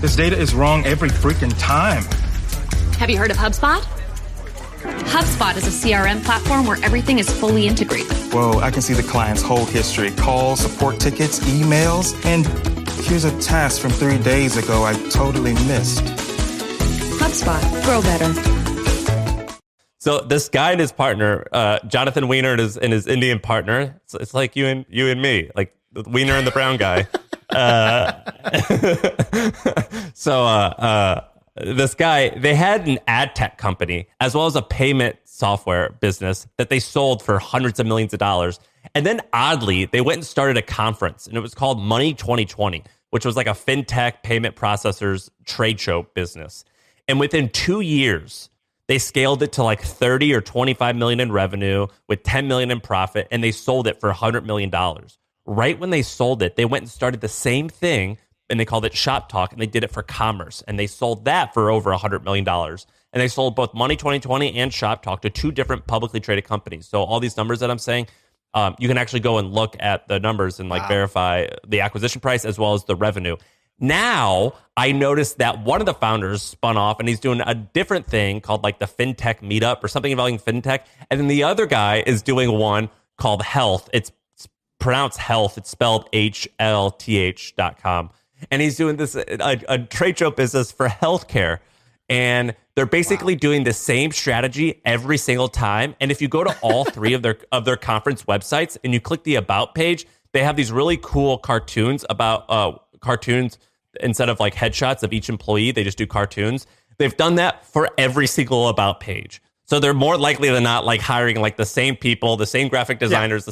This data is wrong every freaking time. Have you heard of HubSpot? HubSpot is a CRM platform where everything is fully integrated. Whoa, I can see the client's whole history, calls, support tickets, emails, and here's a task from 3 days ago I totally missed. HubSpot, grow better. So this guy and his partner, Jonathan Weiner and his Indian partner, it's like you and me, like the Weiner and the brown guy. This guy, they had an ad tech company as well as a payment software business that they sold for hundreds of millions of dollars. And then oddly, they went and started a conference, and it was called Money 2020, which was like a fintech payment processors trade show business. And within 2 years, they scaled it to like 30 or 25 million in revenue with 10 million in profit, and they sold it for $100 million. Right when they sold it, they went and started the same thing, and they called it ShopTalk, and they did it for commerce, and they sold that for over $100 million. And they sold both Money 2020 and ShopTalk to two different publicly traded companies. So all these numbers that I'm saying, you can actually go and look at the numbers and like verify the acquisition price as well as the revenue. Now, I noticed that one of the founders spun off, and he's doing a different thing called like the FinTech Meetup or something involving FinTech. And then the other guy is doing one called Hlth. It's pronounce Hlth. It's spelled HLTH.com. And he's doing this, a trade show business for healthcare. And they're basically doing the same strategy every single time. And if you go to all three of their conference websites and you click the About page, they have these really cool cartoons about cartoons instead of like headshots of each employee. They just do cartoons. They've done that for every single About page. So they're more likely than not like hiring like the same people, the same graphic designers,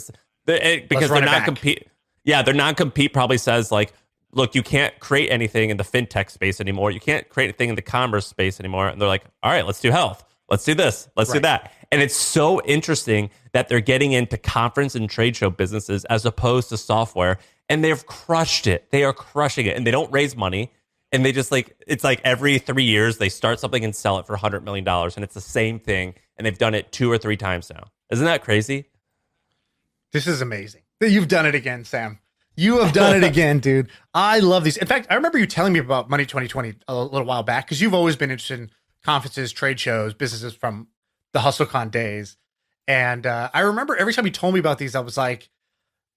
because their non-compete. Yeah, their non-compete probably says like, look, you can't create anything in the fintech space anymore. You can't create anything in the commerce space anymore. And they're like, all right, let's do Hlth. Let's do this. Let's do that. And it's so interesting that they're getting into conference and trade show businesses as opposed to software. And they've crushed it. They are crushing it. And they don't raise money. And they just like, it's like every 3 years they start something and sell it for $100 million. And it's the same thing. And they've done it 2 or 3 times now. Isn't that crazy? This is amazing. You've done it again, Sam. You have done it again, dude. I love these. In fact, I remember you telling me about Money 2020 a little while back because you've always been interested in conferences, trade shows, businesses from the HustleCon days. And I remember every time you told me about these, I was like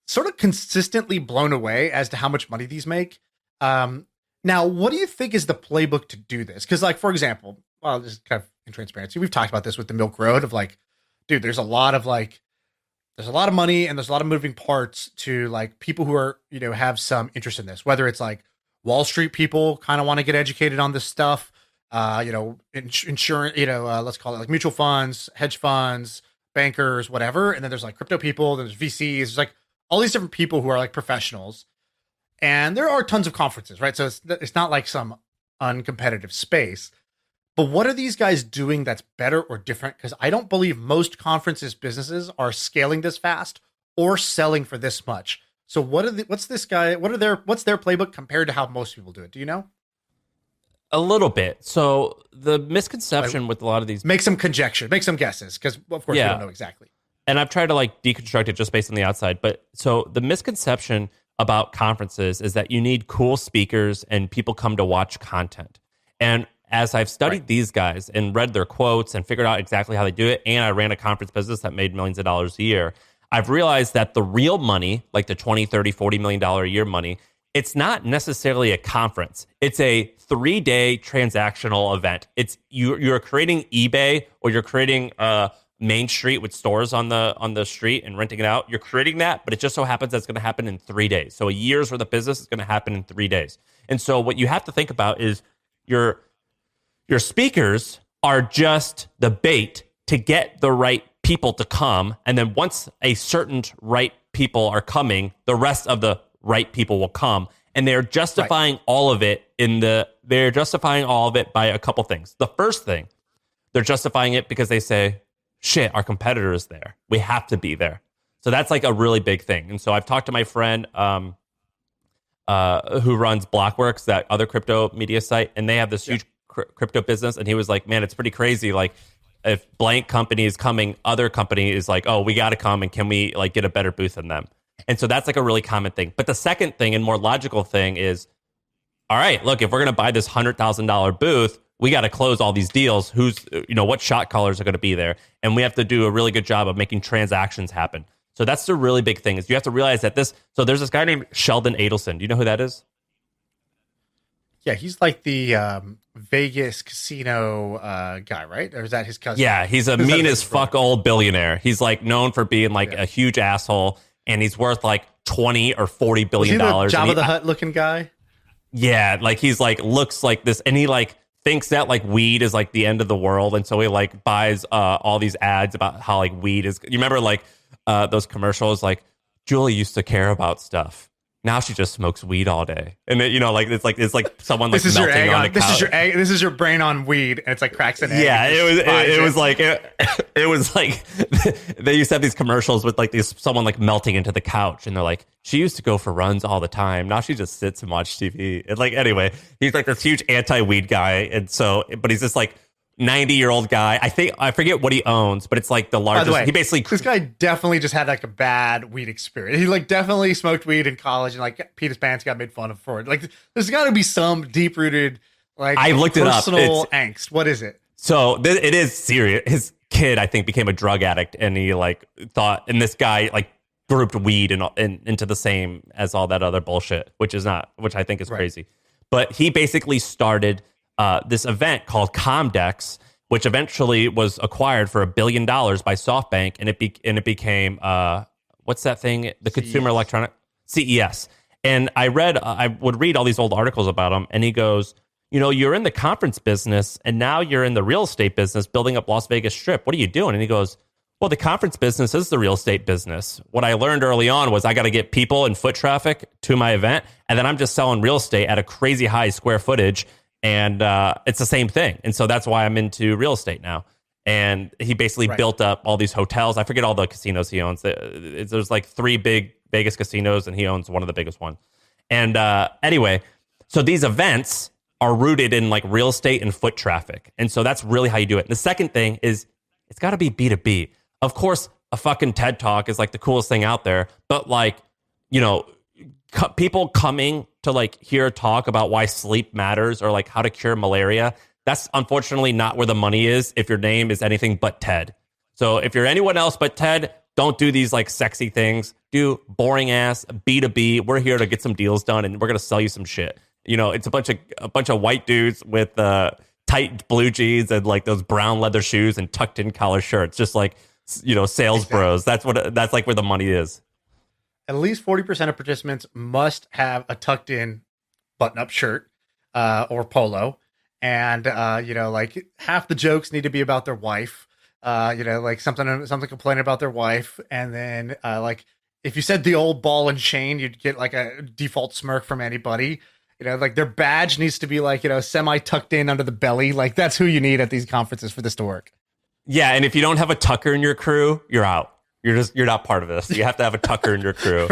sort of consistently blown away as to how much money these make. Now, what do you think is the playbook to do this? Because like, for example, well, just kind of in transparency, we've talked about this with the Milk Road of like, dude, there's a lot of money and there's a lot of moving parts to like people who are, have some interest in this, whether it's like Wall Street people kind of want to get educated on this stuff, insurance, let's call it like mutual funds, hedge funds, bankers, whatever. And then there's like crypto people, then there's VCs, there's like all these different people who are like professionals. And there are tons of conferences, right? So it's not like some uncompetitive space. But what are these guys doing that's better or different? Because I don't believe most conferences businesses are scaling this fast or selling for this much. So what's their playbook compared to how most people do it? Do you know? A little bit. So the misconception with a lot of these, make some conjecture, make some guesses, because of course we don't know exactly. And I've tried to like deconstruct it just based on the outside. But so the misconception about conferences is that you need cool speakers and people come to watch content. And as I've studied these guys and read their quotes and figured out exactly how they do it, and I ran a conference business that made millions of dollars a year, I've realized that the real money, like the $20, $30, $40 million a year money, it's not necessarily a conference. It's a 3-day transactional event. It's you're creating eBay or you're creating Main Street with stores on the street and renting it out. You're creating that, but it just so happens that's going to happen in 3 days. So a year's worth of business is going to happen in 3 days. And so what you have to think about is your speakers are just the bait to get the right people to come. And then once a certain right people are coming, the rest of the right people will come. And they're justifying all of it by a couple things. The first thing, they're justifying it because they say, shit, our competitor is there. We have to be there. So that's like a really big thing. And so I've talked to my friend who runs Blockworks, that other crypto media site, and they have this huge crypto business. And he was like, man, it's pretty crazy. Like if blank company is coming, other company is like, oh, we got to come, and can we like get a better booth than them? And so that's like a really common thing. But the second thing and more logical thing is, all right, look, if we're going to buy this $100,000 booth, we got to close all these deals. What shot callers are going to be there? And we have to do a really good job of making transactions happen. So that's the really big thing, is you have to realize that so there's this guy named Sheldon Adelson. Do you know who that is? Yeah, he's like the Vegas casino guy, right? Or is that his cousin? Yeah, he's a mean as fuck old billionaire. He's like known for being like a huge asshole, and he's worth like $20 or $40 billion. Is he the Jabba the Hutt looking guy? Yeah, like he's like looks like this, and he like thinks that like weed is like the end of the world, and so he like buys all these ads about how like weed is. You remember like those commercials, like Julie used to care about stuff. Now she just smokes weed all day, and then, it's like someone like melting on a couch. This is your brain on weed, and it's like cracks an egg. Yeah, it was like they used to have these commercials with like someone like melting into the couch, and they're like, she used to go for runs all the time. Now she just sits and watch TV. And like anyway, he's like this huge anti-weed guy, and so but he's this like 90-year-old guy. I forget what he owns, but it's like the largest. By the way, he basically this guy definitely just had like a bad weed experience. He like definitely smoked weed in college and like Peter's pants got made fun of for it. Like there's got to be some deep-rooted like I looked personal it up. Angst. What is it? So it is serious. His kid, I think, became a drug addict, and he like thought, and this guy like grouped weed into the same as all that other bullshit, which I think is crazy. But he basically started this event called Comdex, which eventually was acquired for $1 billion by SoftBank, and it became what's that thing? The Consumer Electronic CES. And I would read all these old articles about him, and he goes, you're in the conference business, and now you're in the real estate business, building up Las Vegas Strip. What are you doing? And he goes, well, the conference business is the real estate business. What I learned early on was I got to get people and foot traffic to my event, and then I'm just selling real estate at a crazy high square footage, and it's the same thing. And so that's why I'm into real estate now. And he basically built up all these hotels. I forget all the casinos he owns. There's like 3 big Vegas casinos, and he owns one of the biggest ones. And anyway, so these events are rooted in like real estate and foot traffic. And so that's really how you do it. And the second thing is it's got to be B2B. Of course, a fucking TED Talk is like the coolest thing out there. But like, people coming to like hear a talk about why sleep matters or like how to cure malaria, that's unfortunately not where the money is if your name is anything but TED. So if you're anyone else but TED, don't do these like sexy things. Do boring ass B2B. We're here to get some deals done, and we're going to sell you some shit. It's a bunch of white dudes with tight blue jeans and like those brown leather shoes and tucked in collar shirts, just like sales bros. That's like where the money is. At least 40% of participants must have a tucked in button up shirt or polo, and like half the jokes need to be about their wife. Like something complaining about their wife, and then like if you said the old ball and chain, you'd get like a default smirk from anybody. Like their badge needs to be like, semi tucked in under the belly. Like that's who you need at these conferences for this to work. Yeah. And if you don't have a tucker in your crew, you're out. You're not part of this. You have to have a tucker in your crew.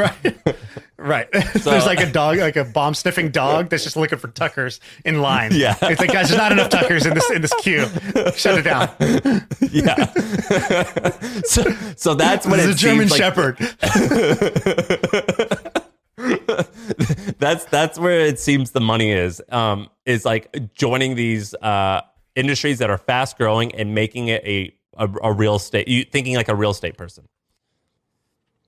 Right. So, there's like a dog, like a bomb sniffing dog that's just looking for tuckers in line. Yeah. It's like, guys, there's not enough tuckers in this queue. Shut it down. Yeah. So that's what it's a German like. Shepherd. That's where it seems the money is like joining these industries that are fast growing and making it a real estate, thinking like a real estate person.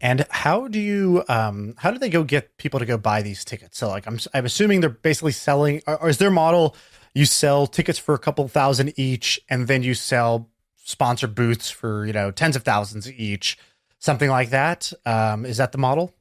And how do they go get people to go buy these tickets? So like I'm assuming they're basically selling, or is their model you sell tickets for a couple thousand each, and then you sell sponsor booths for tens of thousands each, something like that? Is that the model?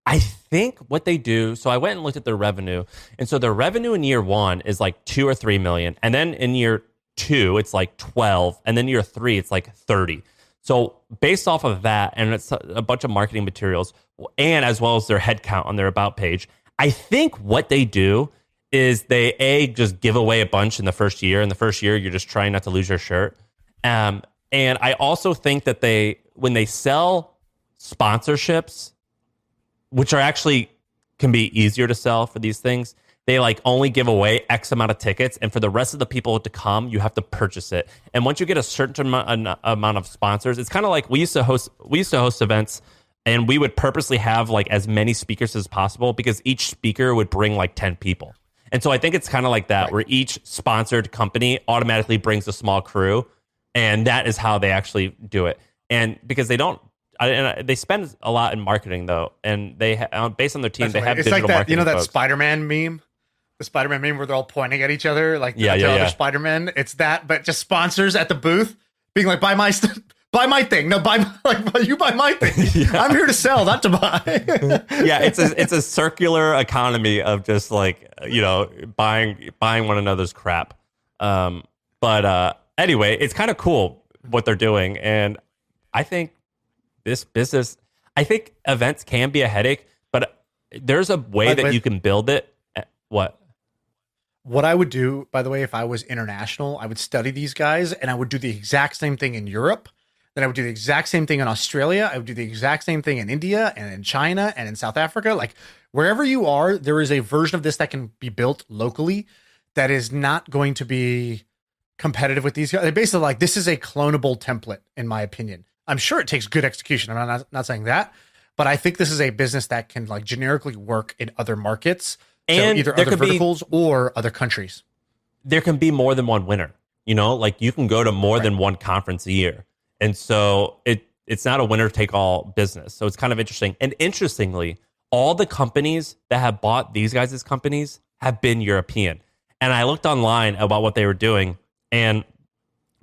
I think what they do, so I went and looked at their revenue, and so their revenue in year 1 is like 2 or 3 million, and then in year 2 it's like 12, and then year 3 it's like 30. So based off of that, and it's a bunch of marketing materials, and as well as their headcount on their about page, I think what they do is they just give away a bunch in the first year. In the first year, you're just trying not to lose your shirt. And I also think that when they sell sponsorships, which are actually can be easier to sell for these things, they like only give away X amount of tickets, and for the rest of the people to come, you have to purchase it. And once you get a certain amount of sponsors, it's kind of like we used to host events, and we would purposely have like as many speakers as possible because each speaker would bring like 10 people. And so I think it's kind of like that, where each sponsored company automatically brings a small crew, and that is how they actually do it. And because they spend a lot in marketing though, and they based on their team, they have it's digital like that, marketing. that folks. Spider-Man meme. The Spider-Man meme where they're all pointing at each other, like the other Spider-Man. It's that, but just sponsors at the booth being like, buy my thing. No, you buy my thing. Yeah. I'm here to sell, not to buy. Yeah, it's a circular economy of just like, buying one another's crap. But anyway, it's kind of cool what they're doing. And I think this business, I think events can be a headache, but there's a way that you can build it. What I would do, by the way, if I was international, I would study these guys, and I would do the exact same thing in Europe. Then I would do the exact same thing in Australia. I would do the exact same thing in India and in China and in South Africa. Like wherever you are, there is a version of this that can be built locally that is not going to be competitive with these guys. They're basically like, this is a clonable template, in my opinion. I'm sure it takes good execution. I'm not saying that, but I think this is a business that can like generically work in other markets. And so either other verticals or other countries. There can be more than one winner. Like you can go to more than one conference a year. And so it's not a winner take all business. So it's kind of interesting. And interestingly, all the companies that have bought these guys' companies have been European. And I looked online about what they were doing. And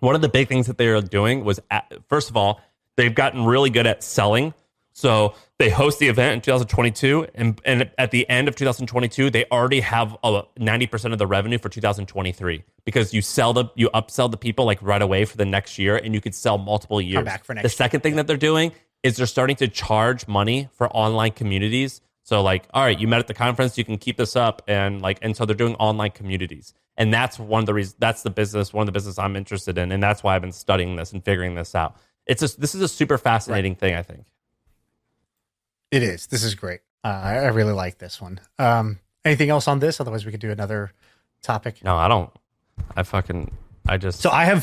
one of the big things that they were doing was, first of all, they've gotten really good at selling. So they host the event in 2022. And at the end of 2022, they already have 90% of the revenue for 2023 because you upsell the people like right away for the next year, and you could sell multiple years. Come back for next the second thing that they're doing is they're starting to charge money for online communities. So like, all right, you met at the conference, you can keep this up, and so they're doing online communities, and that's one of the reasons. That's one of the business I'm interested in, and that's why I've been studying this and figuring this out. This is a super fascinating thing, I think. It is. This is great. I really like this one. Anything else on this? Otherwise, we could do another topic. No, I don't. So I have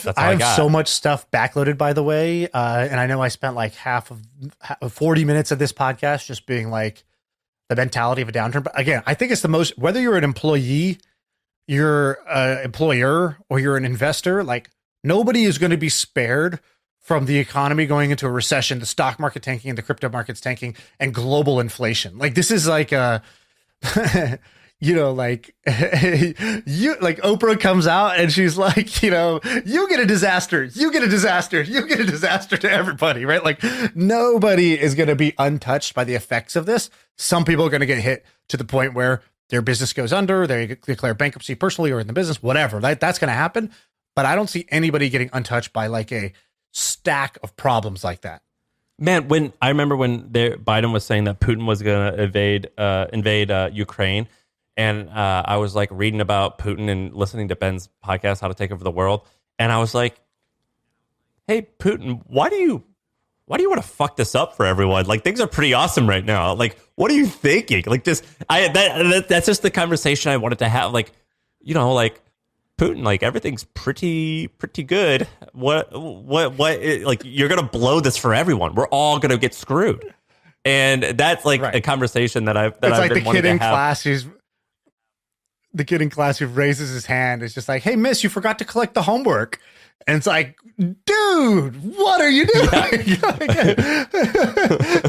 so much stuff backloaded, by the way, and I know I spent like half of 40 minutes of this podcast just being like the mentality of a downturn. But again, I think it's the most, whether you're an employee, you're an employer, or you're an investor, like nobody is going to be spared from the economy going into a recession, the stock market tanking, and the crypto markets tanking, and global inflation. Like this is like a, like Oprah comes out and she's like, you get a disaster, you get a disaster, you get a disaster to everybody, right? Like nobody is going to be untouched by the effects of this. Some people are going to get hit to the point where their business goes under, they declare bankruptcy personally or in the business, whatever. That's going to happen. But I don't see anybody getting untouched by like a stack of problems like that. Man, I remember when Biden was saying that Putin was going to invade Ukraine, and I was like reading about Putin and listening to Ben's podcast, How to Take Over the World, and I was like, "Hey, Putin, why do you want to fuck this up for everyone? Like things are pretty awesome right now. Like, what are you thinking? Like that's just the conversation I wanted to have. Like, like." Putin, like everything's pretty good. What? Like you're gonna blow this for everyone. We're all gonna get screwed, and that's like a conversation that I've been wanting to have. It's like the kid in class who raises his hand is just like, "Hey, miss, you forgot to collect the homework," and it's like, "Dude, what are you doing? Yeah.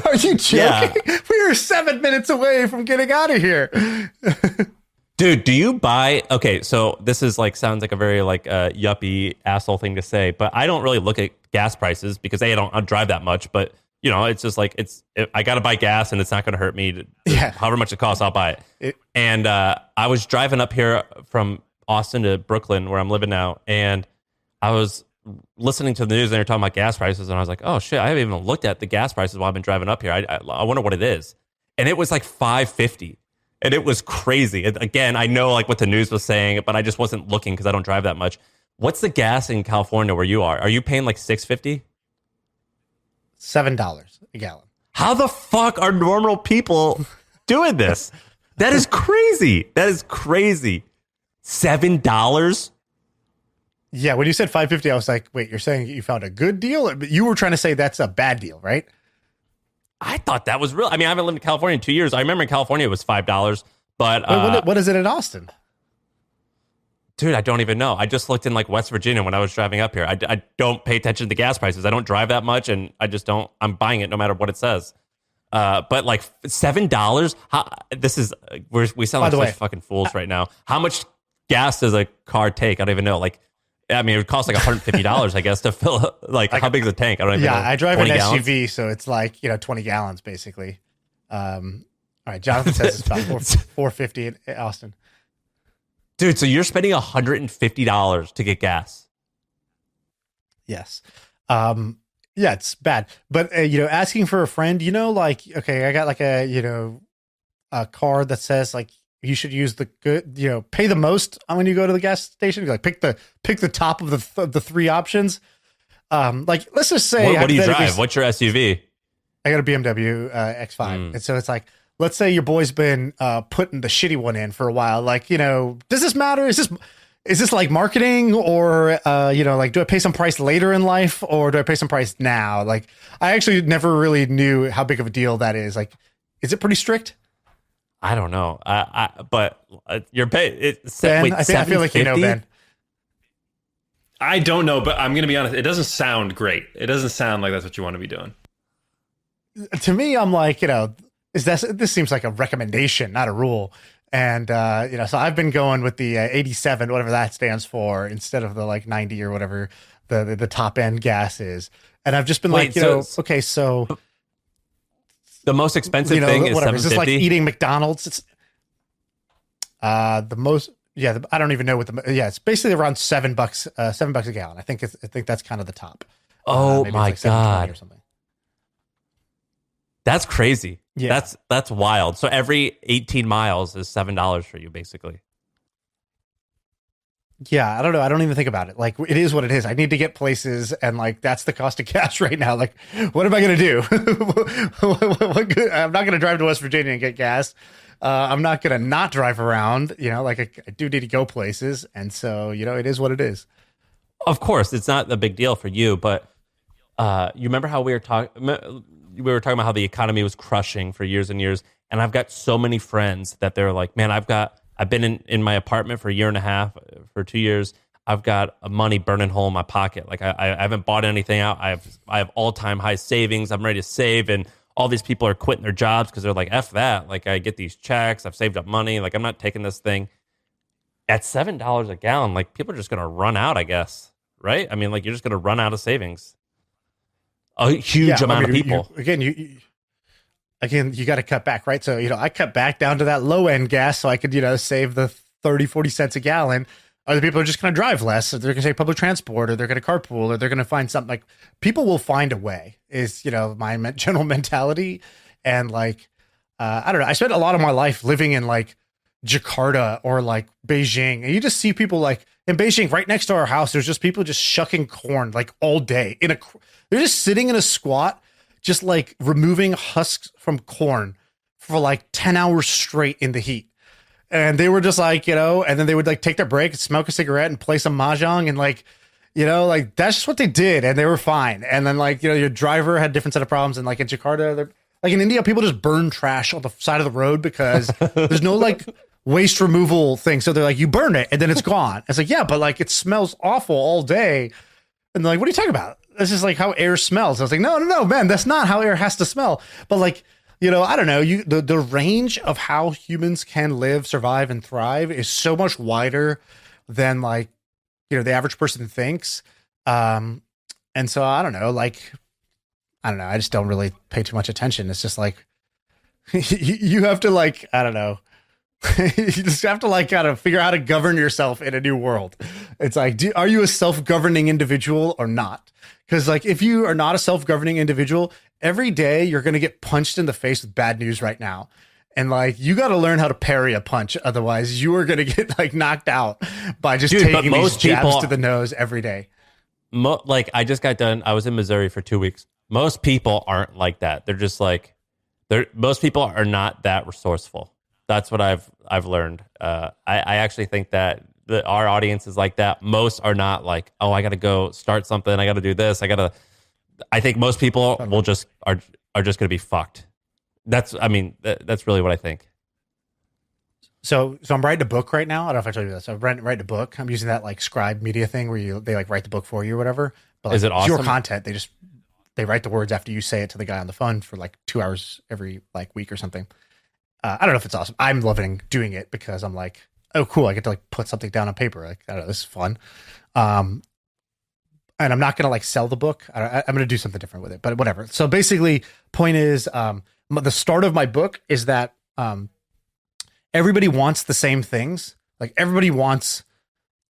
Are you joking? Yeah. We are 7 minutes away from getting out of here." Dude, do you buy? Okay, so this is like sounds like a very like yuppie asshole thing to say, but I don't really look at gas prices because I don't drive that much. But it's just like I got to buy gas and it's not going to hurt me. However much it costs, I'll buy it. And I was driving up here from Austin to Brooklyn, where I'm living now, and I was listening to the news and they're talking about gas prices, and I was like, oh shit, I haven't even looked at the gas prices while I've been driving up here. I wonder what it is, and it was like $5.50. And it was crazy. Again, I know like what the news was saying, but I just wasn't looking because I don't drive that much. What's the gas in California where you are? Are you paying like $6.50? $7 a gallon. How the fuck are normal people doing this? That is crazy. That is crazy. $7? Yeah, when you said $5.50, I was like, wait, you're saying you found a good deal? But you were trying to say that's a bad deal, right? I thought that was real. I mean, I haven't lived in California in 2 years. I remember in California it was $5, but what is it in Austin? Dude, I don't even know. I just looked in like West Virginia when I was driving up here. I don't pay attention to gas prices. I don't drive that much, and I just don't. I'm buying it no matter what it says. But like $7. We sound like such fucking fools right now. How much gas does a car take? I don't even know. Like, I mean, it would cost like $150, I guess, to fill. Like, how big is the tank? I don't even know. Yeah, I drive an SUV, so it's like 20 gallons basically. All right, Jonathan says it's about $4.50 in Austin. Dude, so you're spending $150 to get gas? Yes. Yeah, it's bad. But asking for a friend, like, okay, I got like a card that says like you should use the good, pay the most when you go to the gas station. Like pick the top of the three options. Like let's just say, what do you drive? What's your SUV? I got a BMW X5, and so it's like, let's say your boy's been putting the shitty one in for a while. Like, does this matter? Is this like marketing, or like, do I pay some price later in life, or do I pay some price now? Like, I actually never really knew how big of a deal that is. Like, is it pretty strict? I don't know. But you're paying. I feel like Ben. I don't know, but I'm going to be honest. It doesn't sound great. It doesn't sound like that's what you want to be doing. To me, I'm like, this seems like a recommendation, not a rule. And, so I've been going with the 87, whatever that stands for, instead of the like 90 or whatever the top end gas is. And I've just been okay, so the most expensive thing is $7.50. Is this like eating McDonald's? It's the most, I don't even know what it's basically around $7, $7 a gallon. I think that's kind of the top. Oh maybe my it's like God. or something. That's crazy. Yeah. That's wild. So every 18 miles is $7 for you, basically. Yeah, I don't know. I don't even think about it. Like, it is what it is. I need to get places, and like that's the cost of gas right now. Like, what am I going to do? I'm not going to drive to West Virginia and get gas. I'm not going to not drive around. Like I do need to go places, and so it is what it is. Of course, it's not a big deal for you, but you remember how we were talking about how the economy was crushing for years and years, and I've got so many friends that they're like, man, I've been in my apartment for a year and a half, for 2 years. I've got money burning hole in my pocket. Like I haven't bought anything out. I have all-time high savings. I'm ready to save, and all these people are quitting their jobs because they're like, F that. Like, I get these checks. I've saved up money. Like, I'm not taking this thing. At $7 a gallon, like, people are just going to run out, I guess. Right? I mean, like, you're just going to run out of savings. A huge amount of people. Again, you got to cut back, right? So, I cut back down to that low end gas so I could, save the 30, 40 cents a gallon. Other people are just going to drive less. Or they're going to take public transport, or they're going to carpool, or they're going to find something. Like, people will find a way is, my general mentality. And like, I don't know. I spent a lot of my life living in like Jakarta or like Beijing. And you just see people like in Beijing, right next to our house, there's just people just shucking corn like all day they're just sitting in a squat, just like removing husks from corn for like 10 hours straight in the heat. And they were just like, and then they would like take their break and smoke a cigarette and play some mahjong. And like, like that's just what they did. And they were fine. And then like, your driver had a different set of problems. And like in Jakarta, like in India, people just burn trash on the side of the road because there's no like waste removal thing. So they're like, you burn it and then it's gone. It's like, yeah, but like it smells awful all day. And they're like, what are you talking about? That's just like how air smells. I was like, no, man, that's not how air has to smell. But like, I don't know, the range of how humans can live, survive, and thrive is so much wider than like, the average person thinks. And so I don't know, I just don't really pay too much attention. It's just like, you have to like, I don't know. You just have to like kind of figure out how to govern yourself in a new world. It's like, are you a self-governing individual or not? Because like, if you are not a self-governing individual, every day you're going to get punched in the face with bad news right now. And like, you got to learn how to parry a punch. Otherwise you are going to get like knocked out by just taking these jabs to the nose every day. Like I just got done. I was in Missouri for 2 weeks. Most people aren't like that. They're just like, most people are not that resourceful. That's what I've learned. I actually think that our audience is like that. Most are not like, oh, I got to go start something. I got to do this. I think most people will just are just going to be fucked. That's really what I think. So I'm writing a book right now. I don't know if I told you that. So I'm writing a book. I'm using that like Scribe Media thing where they like write the book for you or whatever. But like, is it awesome? Your content. They write the words after you say it to the guy on the phone for like 2 hours every like week or something. I don't know if it's awesome. I'm loving doing it because I'm like, oh, cool. I get to like put something down on paper. Like, I don't know, this is fun. And I'm not going to like sell the book. I'm going to do something different with it, but whatever. So basically point is, the start of my book is that, everybody wants the same things. Like everybody wants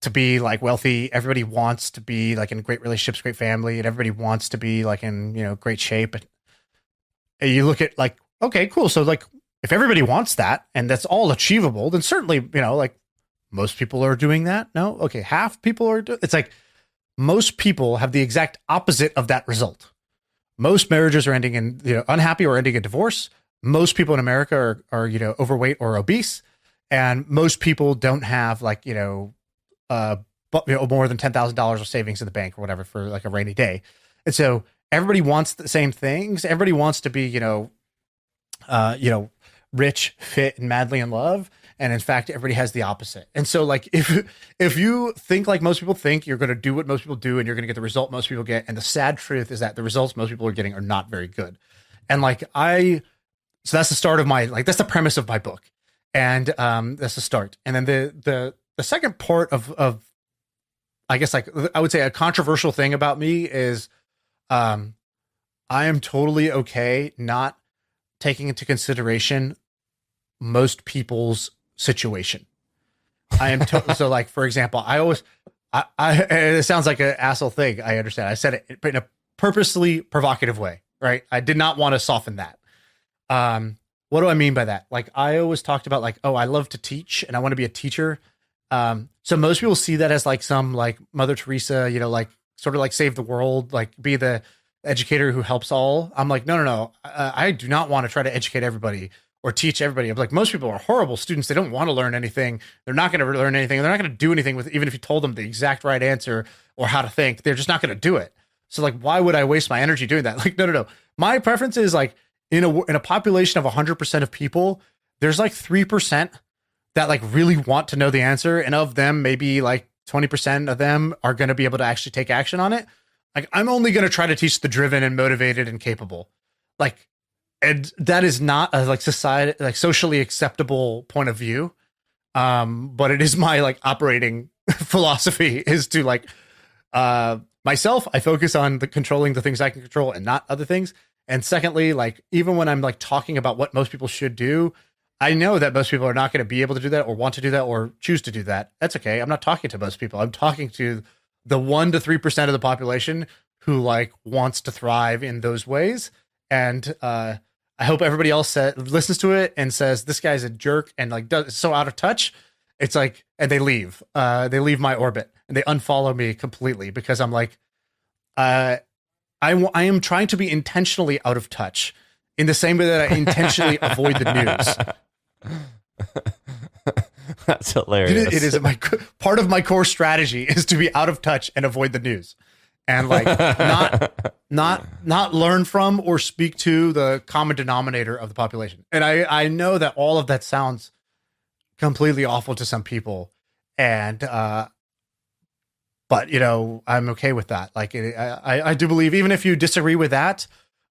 to be like wealthy. Everybody wants to be like in great relationships, great family, and everybody wants to be like in, great shape. And you look at like, okay, cool. So like, if everybody wants that and that's all achievable, then certainly, like most people are doing that. No. Okay. Half people are it's like most people have the exact opposite of that result. Most marriages are ending in, unhappy or ending in divorce. Most people in America are overweight or obese. And most people don't have like, more than $10,000 of savings in the bank or whatever for like a rainy day. And so everybody wants the same things. Everybody wants to be, rich, fit, and madly in love. And in fact, everybody has the opposite. And so like, if you think like most people think, you're going to do what most people do and you're going to get the result most people get. And the sad truth is that the results most people are getting are not very good. And like, so that's the start of that's the premise of my book. And that's the start. And then the second part of I guess like I would say a controversial thing about me is I am totally okay not taking into consideration most people's situation. I am so like, for example, it sounds like an asshole thing. I understand. I said it in a purposely provocative way, right? I did not want to soften that. What do I mean by that? Like I always talked about like, oh, I love to teach and I want to be a teacher. So most people see that as like some like Mother Teresa, like sort of like save the world, like be the educator who helps all. I'm like, no. I do not want to try to educate everybody or teach everybody. I'm like, most people are horrible students. They don't want to learn anything. They're not going to learn anything. They're not going to do anything with, even if you told them the exact right answer or how to think, they're just not going to do it. So like, why would I waste my energy doing that? Like, no. My preference is like in a population of 100% of people, there's like 3% that like really want to know the answer. And of them, maybe like 20% of them are going to be able to actually take action on it. Like I'm only going to try to teach the driven and motivated and capable. Like, and that is not a like society, like socially acceptable point of view. But it is my like operating philosophy is to like, myself, I focus on controlling the things I can control and not other things. And secondly, like, even when I'm like talking about what most people should do, I know that most people are not going to be able to do that or want to do that or choose to do that. That's okay. I'm not talking to most people. I'm talking to the 1 to 3% of the population who like wants to thrive in those ways. And, I hope everybody else listens to it and says, this guy's a jerk and like does so out of touch. It's like, and they leave my orbit and they unfollow me completely because I'm like, I am trying to be intentionally out of touch in the same way that I intentionally avoid the news. That's hilarious. It is part of my core strategy is to be out of touch and avoid the news. And like not learn from or speak to the common denominator of the population. And I know that all of that sounds completely awful to some people. And but I'm okay with that. Like I do believe even if you disagree with that,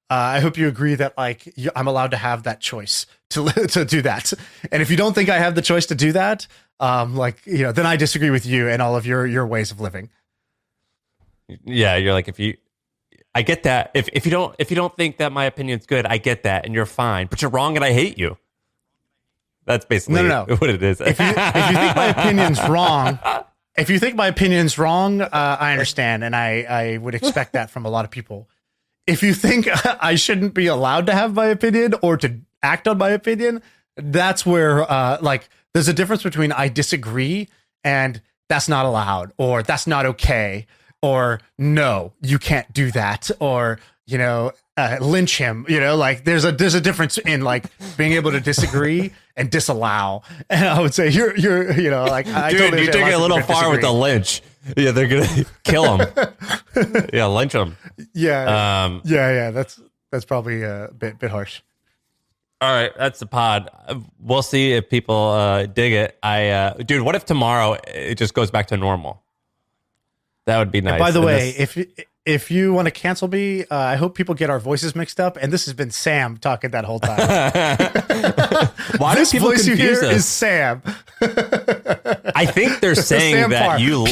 I hope you agree that like I'm allowed to have that choice to do that. And if you don't think I have the choice to do that, then I disagree with you and all of your ways of living. Yeah, you're like I get that. If you don't think that my opinion's good, I get that, and you're fine. But you're wrong, and I hate you. That's basically no. what it is. If you think my opinion's wrong, I understand, and I would expect that from a lot of people. If you think I shouldn't be allowed to have my opinion or to act on my opinion, that's where there's a difference between I disagree and that's not allowed or that's not okay. Or no, you can't do that. Or, lynch him, like there's a difference in like being able to disagree and disallow. And I would say you're like, I dude, totally you took it a little far with the lynch. Yeah. They're going to kill him. Yeah. Lynch him. Yeah. Yeah. That's probably a bit harsh. All right. That's the pod. We'll see if people dig it. Dude, what if tomorrow it just goes back to normal? That would be nice. And by the way, if you want to cancel me, I hope people get our voices mixed up. And this has been Sam talking that whole time. Why this do people voice you confuse hear us? is Sam. I think they're saying Sam that Parr. you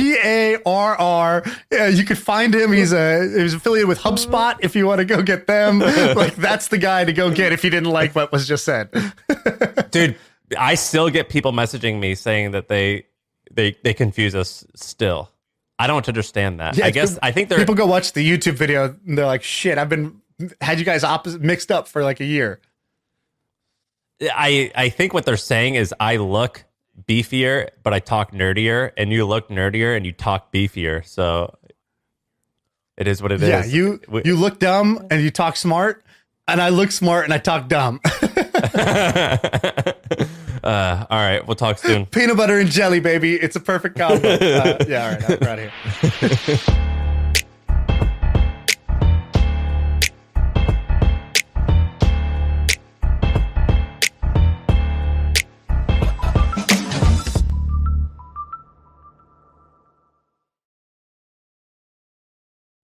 Parr. Yeah, you could find him. He's affiliated with HubSpot. If you want to go get them, like that's the guy to go get. If you didn't like what was just said, dude, I still get people messaging me saying that they confuse us still. I don't understand that. Yeah, I think people go watch the YouTube video and they're like, shit, had you guys mixed up for like a year. I think what they're saying is I look beefier, but I talk nerdier, and you look nerdier and you talk beefier. So it is what it is. Yeah, you look dumb and you talk smart, and I look smart and I talk dumb. All right, we'll talk soon. Peanut butter and jelly, baby. It's a perfect combo. Yeah, all right, I'm out of here.